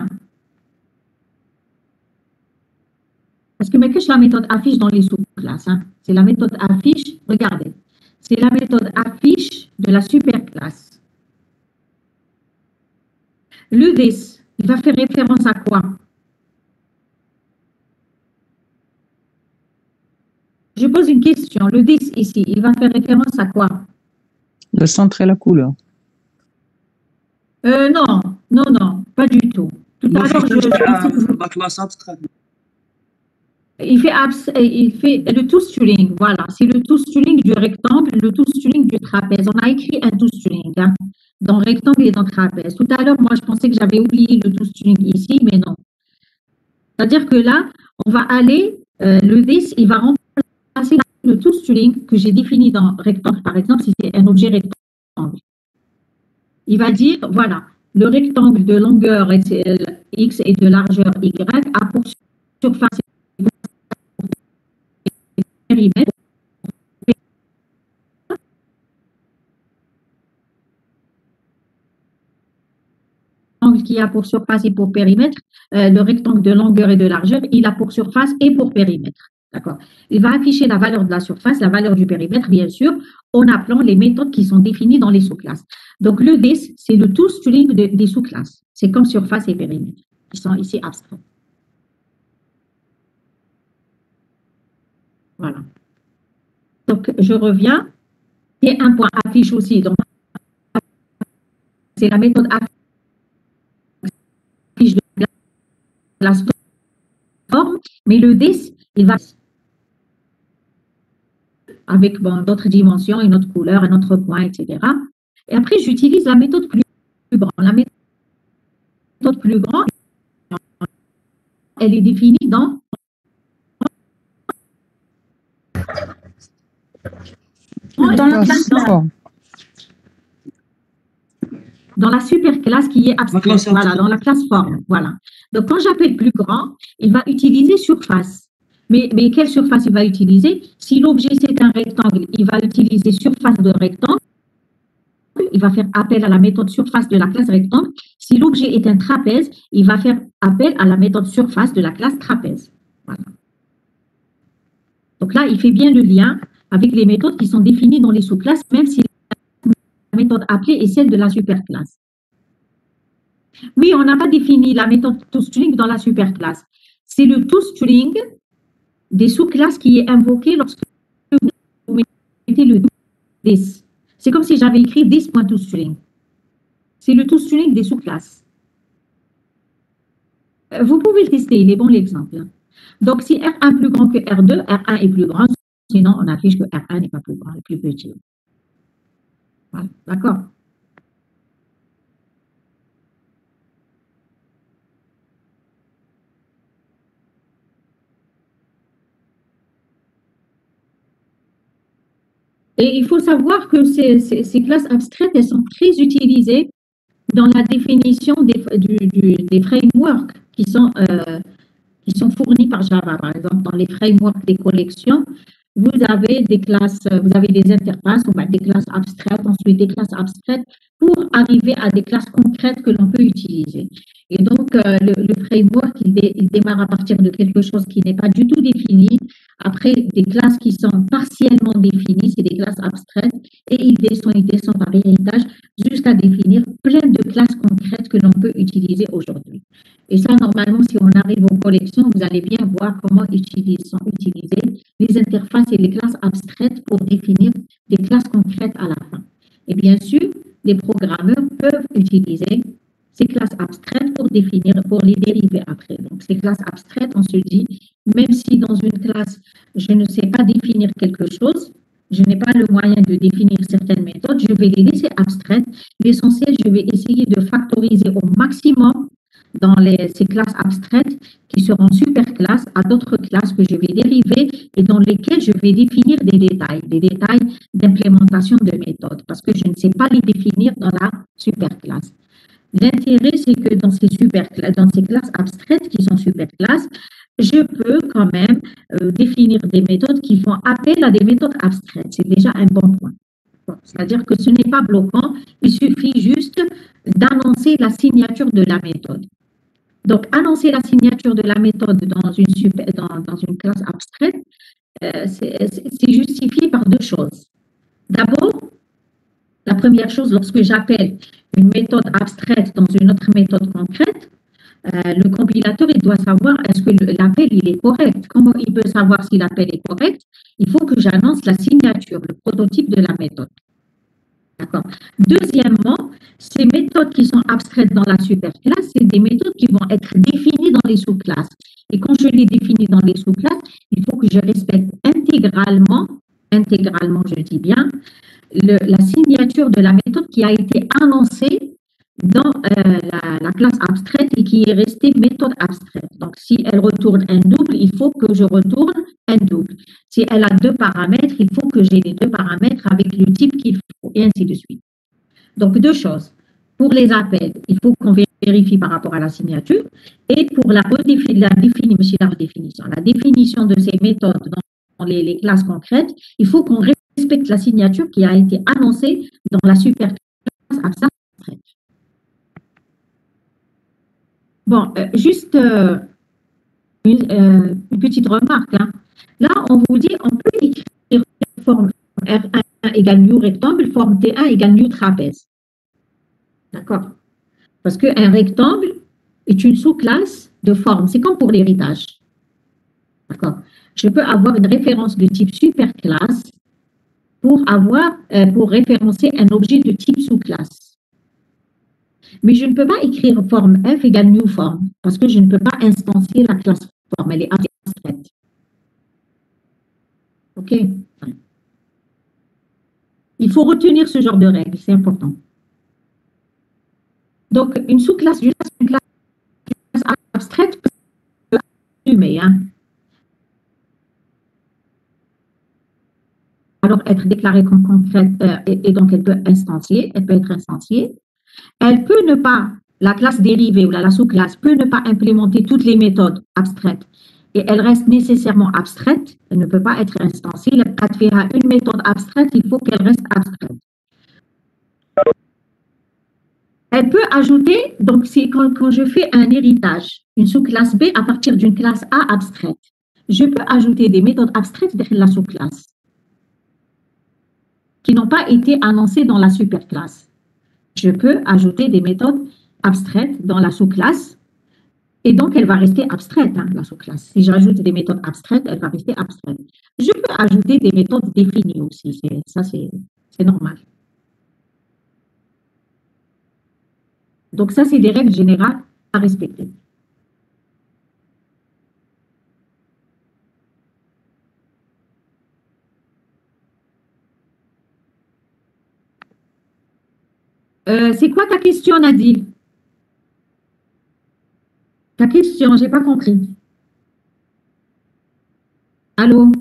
Parce que qu'est-ce que la méthode affiche dans les sous-classes? Hein? C'est la méthode affiche, regardez, c'est la méthode affiche de la superclasse. Le this, Il va faire référence à quoi? Je pose une question. Le 10 ici, il va faire référence à quoi? Le centre et la couleur. Non, non, non, pas du tout. Tout à l'heure, je pensais que la classe abstraite. il fait le tootstring, voilà. C'est le tootstring du rectangle, le tootstring du trapèze. On a écrit un tootstring hein, dans rectangle et dans trapèze. Tout à l'heure, moi, je pensais que j'avais oublié le tootstring ici, mais non. C'est-à-dire que là, on va aller, le 10, il va remplacer le tootstring que j'ai défini dans rectangle, par exemple, si c'est un objet rectangle. Il va dire, voilà, le rectangle de longueur X et de largeur Y a pour surface périmètre qui a pour surface et pour périmètre, le rectangle de longueur et de largeur, il a pour surface et pour périmètre. D'accord. Il va afficher la valeur de la surface, la valeur du périmètre, bien sûr, en appelant les méthodes qui sont définies dans les sous-classes. Donc, le DIS, c'est le tootstring des sous-classes. C'est comme surface et périmètre, qui sont ici abstraits. Voilà. Donc, je reviens. Et un point affiche aussi. Donc, c'est la méthode affiche de la forme, mais le 10, il va avec bon, d'autres dimensions, une autre couleur, un autre point, etc. Et après, j'utilise la méthode plus grande. La méthode plus grande, elle est définie dans dans la superclasse qui est abstraite, voilà, dans la classe forme. Voilà. Donc, quand j'appelle plus grand, il va utiliser surface. Mais quelle surface il va utiliser? Si l'objet c'est un rectangle, il va utiliser surface de rectangle. Il va faire appel à la méthode surface de la classe rectangle. Si l'objet est un trapèze, il va faire appel à la méthode surface de la classe trapèze. Voilà. Donc là, il fait bien le lien avec les méthodes qui sont définies dans les sous-classes, même si la méthode appelée est celle de la superclasse. Oui, on n'a pas défini la méthode toString dans la superclasse. C'est le toString des sous-classes qui est invoqué lorsque vous mettez le 10. C'est comme si j'avais écrit 10.toString. C'est le toString des sous-classes. Vous pouvez le tester, il est bon l'exemple. Donc, si R1 plus grand que R2, R1 est plus grand, sinon on affiche que R1 n'est pas plus grand, est plus petit. Voilà, d'accord? Et il faut savoir que ces classes abstraites, elles sont très utilisées dans la définition des frameworks qui sont fournis par Java. Par exemple, dans les frameworks des collections, vous avez des classes, vous avez des interfaces, des classes abstraites, ensuite des classes abstraites pour arriver à des classes concrètes que l'on peut utiliser. Et donc, le framework, il démarre à partir de quelque chose qui n'est pas du tout défini. Après, des classes qui sont partiellement définies, c'est des classes abstraites, et il descend par héritage jusqu'à définir plein de classes concrètes que l'on peut utiliser aujourd'hui. Et ça, normalement, si on arrive aux collections, vous allez bien voir comment sont utilisées les interfaces et les classes abstraites pour définir des classes concrètes à la fin. Et bien sûr, les programmeurs peuvent utiliser ces classes abstraites pour les dériver après. Donc, ces classes abstraites, on se dit, même si dans une classe, je ne sais pas définir quelque chose, je n'ai pas le moyen de définir certaines méthodes, je vais les laisser abstraites. L'essentiel, je vais essayer de factoriser au maximum dans ces classes abstraites qui seront superclasses à d'autres classes que je vais dériver et dans lesquelles je vais définir des détails d'implémentation de méthodes parce que je ne sais pas les définir dans la superclasse. L'intérêt, c'est que dans ces classes abstraites qui sont superclasses, je peux quand même définir des méthodes qui font appel à des méthodes abstraites. C'est déjà un bon point. C'est-à-dire que ce n'est pas bloquant, il suffit juste d'annoncer la signature de la méthode. Donc, annoncer la signature de la méthode dans une classe abstraite, c'est justifié par deux choses. D'abord, la première chose, lorsque j'appelle une méthode abstraite dans une autre méthode concrète, le compilateur, il doit savoir est-ce que l'appel il est correct. Comment il peut savoir si l'appel est correct? Il faut que j'annonce la signature, le prototype de la méthode. D'accord. Deuxièmement, ces méthodes qui sont abstraites dans la superclasse, c'est des méthodes qui vont être définies dans les sous-classes. Et quand je les définis dans les sous-classes, il faut que je respecte intégralement, je dis bien, la signature de la méthode qui a été annoncée dans la classe abstraite et qui est restée méthode abstraite. Donc, si elle retourne un double, il faut que je retourne un double. Si elle a deux paramètres, il faut que j'ai les deux paramètres avec le type qu'il faut, et ainsi de suite. Donc, deux choses. Pour les appels, il faut qu'on vérifie par rapport à la signature. Et pour la définition de ces méthodes dans les classes concrètes, il faut qu'on respecte la signature qui a été annoncée dans la superclasse abstraite. Bon, juste une petite remarque. Hein. Là, on vous dit, on peut écrire forme R1 égale new rectangle, forme T1 égale new trapèze. D'accord? Parce qu'un rectangle est une sous-classe de forme. C'est comme pour l'héritage. D'accord? Je peux avoir une référence de type superclasse pour référencer un objet de type sous-classe. Mais je ne peux pas écrire forme F égale new form parce que je ne peux pas instancier la classe forme. Elle est abstraite. OK? Il faut retenir ce genre de règles. C'est important. Donc, une sous-classe, une classe abstraite peut assumer. Hein. Alors, être déclarée comme concrète et donc elle peut être instanciée. Elle peut ne pas, la classe dérivée ou la sous-classe peut ne pas implémenter toutes les méthodes abstraites et elle reste nécessairement abstraite, elle ne peut pas être instanciée. Une méthode abstraite, il faut qu'elle reste abstraite. Elle peut ajouter, donc c'est quand je fais un héritage, une sous-classe B à partir d'une classe A abstraite, je peux ajouter des méthodes abstraites dans la sous-classe qui n'ont pas été annoncées dans la superclasse. Je peux ajouter des méthodes abstraites dans la sous-classe et donc elle va rester abstraite, hein, la sous-classe. Si j'ajoute des méthodes abstraites, elle va rester abstraite. Je peux ajouter des méthodes définies aussi, ça c'est normal. Donc ça, c'est des règles générales à respecter. C'est quoi ta question, Nadine? Ta question, je n'ai pas compris. Allô?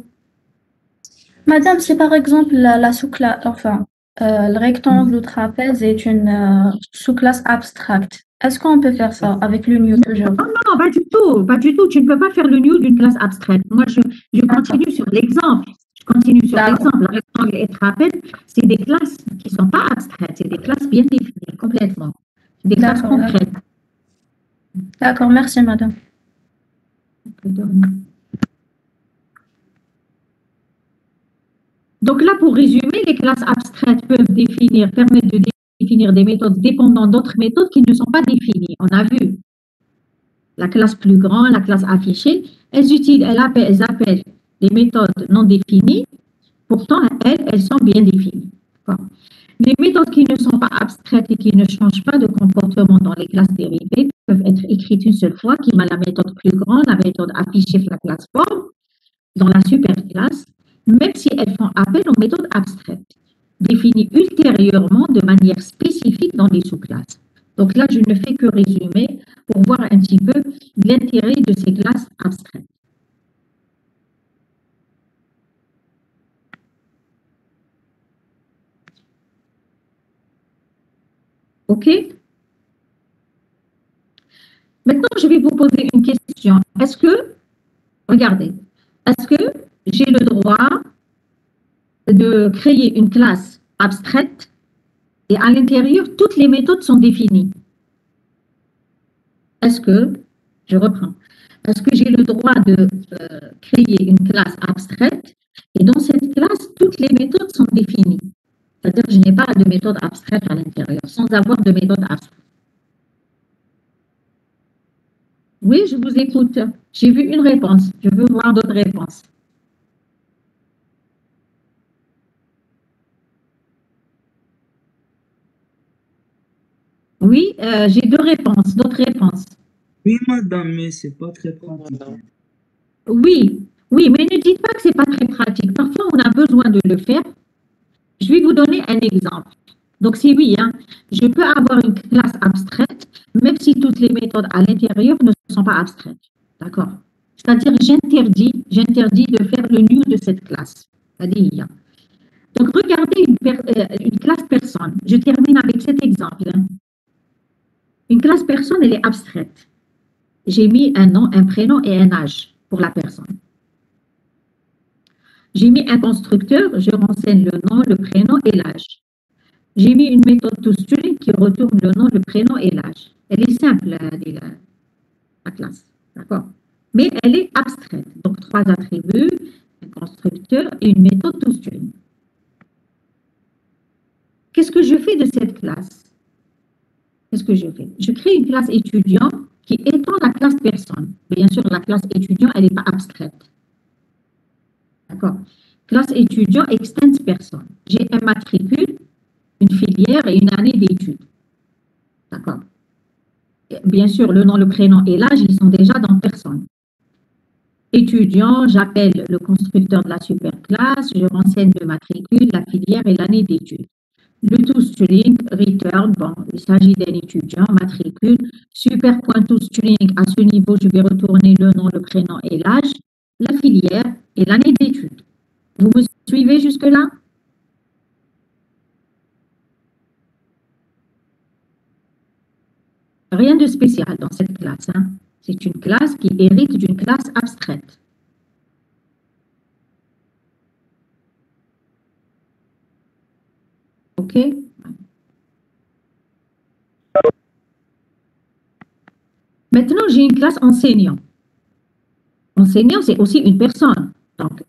Madame, si par exemple la sous-classe, enfin, le rectangle ou trapèze est une sous-classe abstracte, est-ce qu'on peut faire ça avec le new toujours? Non, pas du tout, pas du tout. Tu ne peux pas faire le new d'une classe abstraite. Moi, je continue sur l'exemple. Le rectangle et trapèze, c'est des classes qui ne sont pas abstraites, c'est des classes bien définies, complètement. Des classes concrètes. D'accord, merci madame. Donc là, pour résumer, les classes abstraites peuvent permettre de définir des méthodes dépendant d'autres méthodes qui ne sont pas définies. On a vu la classe plus grande, la classe affichée, elles appellent des méthodes non définies, pourtant elles sont bien définies. Les méthodes qui ne sont pas abstraites et qui ne changent pas de comportement dans les classes dérivées peuvent être écrites une seule fois, qui met la méthode plus grande, la méthode affichée sur la classe forme, dans la superclasse, même si elles font appel aux méthodes abstraites, définies ultérieurement de manière spécifique dans les sous-classes. Donc là, je ne fais que résumer pour voir un petit peu l'intérêt de ces classes abstraites. OK? Maintenant, je vais vous poser une question. Regardez, est-ce que j'ai le droit de créer une classe abstraite et à l'intérieur, toutes les méthodes sont définies? Je reprends, est-ce que j'ai le droit de créer une classe abstraite et dans cette classe, toutes les méthodes sont définies? C'est-à-dire que je n'ai pas de méthode abstraite à l'intérieur, sans avoir de méthode abstraite. Oui, je vous écoute. J'ai vu une réponse. Je veux voir d'autres réponses. Oui, j'ai deux réponses, d'autres réponses. Oui, madame, mais c'est pas très pratique. Madame. Oui, oui, mais ne dites pas que c'est pas très pratique. Parfois, on a besoin de le faire. Je vais vous donner un exemple. Donc, c'est oui, hein, je peux avoir une classe abstraite, même si toutes les méthodes à l'intérieur ne sont pas abstraites. D'accord? C'est-à-dire, j'interdis de faire le new de cette classe. C'est-à-dire, donc, regardez une classe personne. Je termine avec cet exemple. Hein. Une classe personne, elle est abstraite. J'ai mis un nom, un prénom et un âge pour la personne. J'ai mis un constructeur, je renseigne le nom, le prénom et l'âge. J'ai mis une méthode toString qui retourne le nom, le prénom et l'âge. Elle est simple, la classe. D'accord? Mais elle est abstraite. Donc, trois attributs, un constructeur et une méthode toString. Qu'est-ce que je fais de cette classe? Qu'est-ce que je fais? Je crée une classe étudiant qui étend la classe personne. Bien sûr, la classe étudiant, elle n'est pas abstraite. D'accord? Classe étudiant extends personne. J'ai un matricule, une filière et une année d'études. D'accord? Bien sûr, le nom, le prénom et l'âge, ils sont déjà dans personne. Étudiant, j'appelle le constructeur de la superclasse, je renseigne le matricule, la filière et l'année d'études. Le toString, return, bon, il s'agit d'un étudiant, matricule, super.toString, à ce niveau, je vais retourner le nom, le prénom et l'âge, la filière et l'année d'études. Vous me suivez jusque-là? Rien de spécial dans cette classe. Hein. C'est une classe qui hérite d'une classe abstraite. OK? Maintenant, j'ai une classe enseignant. Enseignant, c'est aussi une personne. Donc,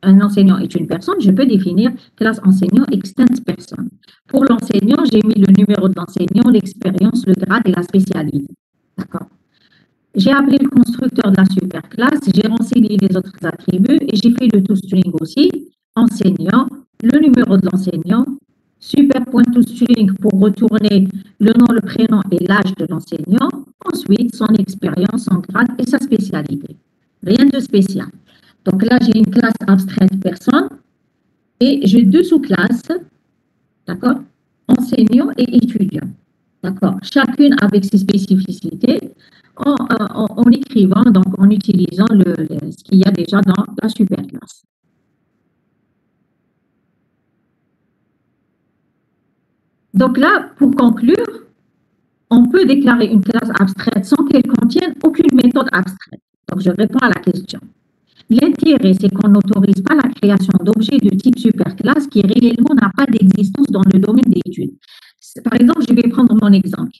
un enseignant est une personne, je peux définir classe enseignant extends personne. Pour l'enseignant, j'ai mis le numéro de l'enseignant, l'expérience, le grade et la spécialité. D'accord? J'ai appelé le constructeur de la superclasse, j'ai renseigné les autres attributs et j'ai fait le toString aussi, enseignant, le numéro de l'enseignant, super.toString pour retourner le nom, le prénom et l'âge de l'enseignant, ensuite son expérience, son grade et sa spécialité. Rien de spécial. Donc là, j'ai une classe abstraite personne et j'ai deux sous-classes, d'accord, enseignant et étudiant. D'accord, chacune avec ses spécificités en écrivant, donc en utilisant ce qu'il y a déjà dans la superclasse. Donc là, pour conclure, on peut déclarer une classe abstraite sans qu'elle contienne aucune méthode abstraite. Donc je réponds à la question. L'intérêt, c'est qu'on n'autorise pas la création d'objets de type superclasse qui réellement n'a pas d'existence dans le domaine d'études. Par exemple, je vais prendre mon exemple.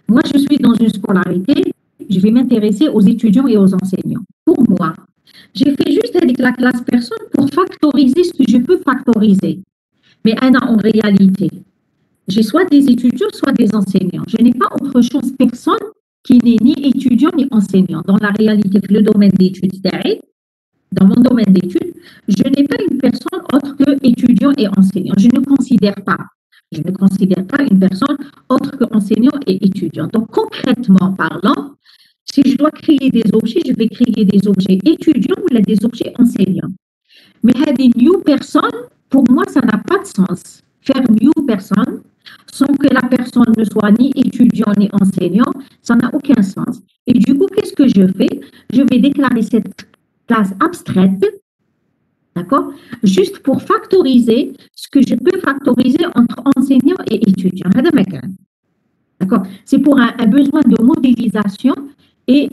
Moi, je suis dans une scolarité, je vais m'intéresser aux étudiants et aux enseignants. Pour moi, j'ai fait juste avec la classe personne pour factoriser ce que je peux factoriser. Mais en réalité, j'ai soit des étudiants, soit des enseignants. Je n'ai pas autre chose, personne qui n'est ni étudiant ni enseignant. Dans la réalité, le domaine d'études, dans mon domaine d'études, je n'ai pas une personne autre que étudiant et enseignant. Je ne considère pas une personne autre que enseignant et étudiant. Donc, concrètement parlant, si je dois créer des objets, je vais créer des objets étudiants ou des objets enseignants. Mais des new personnes, pour moi, ça n'a pas de sens. Faire new personne sans que la personne ne soit ni étudiant ni enseignant, ça n'a aucun sens. Et du coup, qu'est-ce que je fais? Je vais déclarer cette classe abstraite, d'accord, juste pour factoriser ce que je peux factoriser entre enseignant et étudiant. D'accord? C'est pour un besoin de modélisation et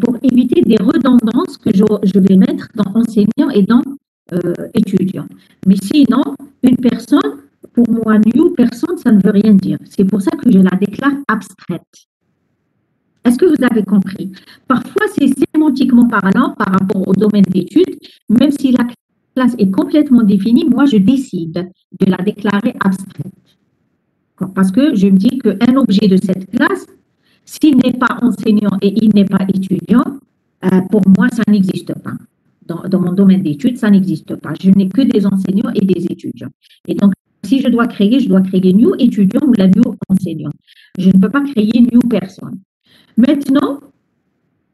pour éviter des redondances que je vais mettre dans enseignant et dans étudiant. Mais sinon, une personne, pour moi, new personne, ça ne veut rien dire. C'est pour ça que je la déclare abstraite. Est-ce que vous avez compris? Parfois, c'est sémantiquement parlant par rapport au domaine d'études, même si la classe est complètement définie, moi, je décide de la déclarer abstraite. Parce que je me dis qu'un objet de cette classe, S'il n'est pas enseignant et il n'est pas étudiant, pour moi, ça n'existe pas. Dans mon domaine d'études, ça n'existe pas. Je n'ai que des enseignants et des étudiants. Et donc, si je dois créer new étudiant ou la new enseignant. Je ne peux pas créer new personne. Maintenant,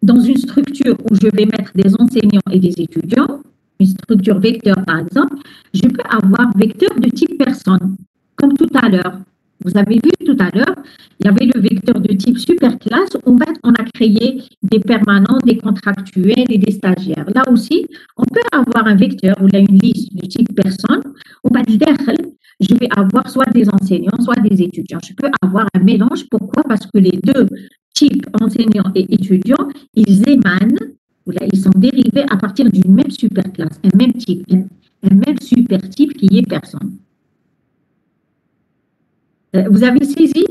dans une structure où je vais mettre des enseignants et des étudiants, une structure vecteur par exemple, je peux avoir vecteur de type personne, comme tout à l'heure. Vous avez vu tout à l'heure, il y avait le vecteur de type superclasse. En fait, on a créé des permanents, des contractuels et des stagiaires. Là aussi, on peut avoir un vecteur où il y a une liste de type personne. Je vais avoir soit des enseignants, soit des étudiants. Je peux avoir un mélange. Pourquoi? Parce que les deux types enseignants et étudiants, ils émanent, ou là, ils sont dérivés à partir d'une même superclasse, un même type, un même supertype qui est personne. Vous avez saisi?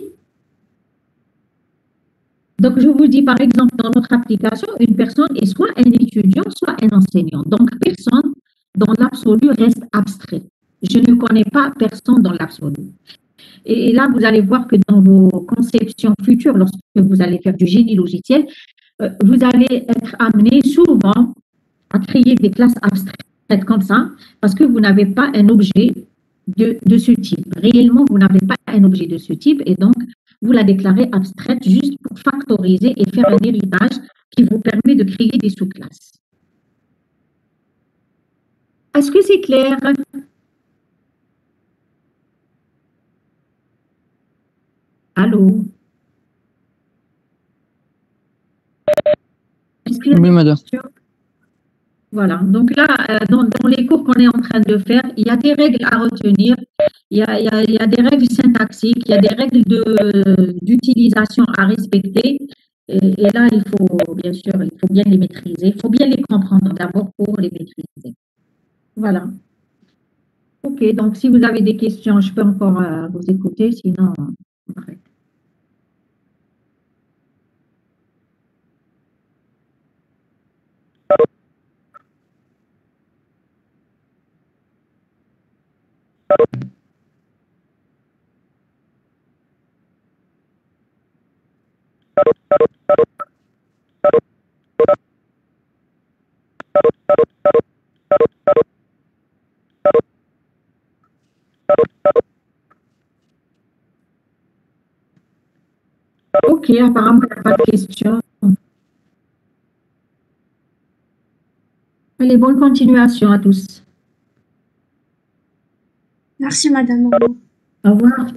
Donc, je vous dis, par exemple, dans notre application, une personne est soit un étudiant, soit un enseignant. Donc, personne, dans l'absolu, reste abstrait. Je ne connais pas personne dans l'absolu. Et là, vous allez voir que dans vos conceptions futures, lorsque vous allez faire du génie logiciel, vous allez être amené souvent à créer des classes abstraites comme ça, parce que vous n'avez pas un objet de ce type. Réellement, vous n'avez pas un objet de ce type, et donc, vous la déclarez abstraite juste pour factoriser et faire un héritage qui vous permet de créer des sous-classes. Est-ce que c'est clair? Allô? Oui, madame. Voilà, donc là, dans les cours qu'on est en train de faire, il y a des règles à retenir, il y a des règles syntaxiques, il y a des règles d'utilisation à respecter. Et là, il faut, bien sûr, il faut bien les maîtriser. Il faut bien les comprendre d'abord pour les maîtriser. Voilà. OK, donc si vous avez des questions, je peux encore vous écouter, sinon, on arrête. OK, apparemment, il n'y a pas de questions. Allez, bonne continuation à tous. Merci, madame. Au revoir.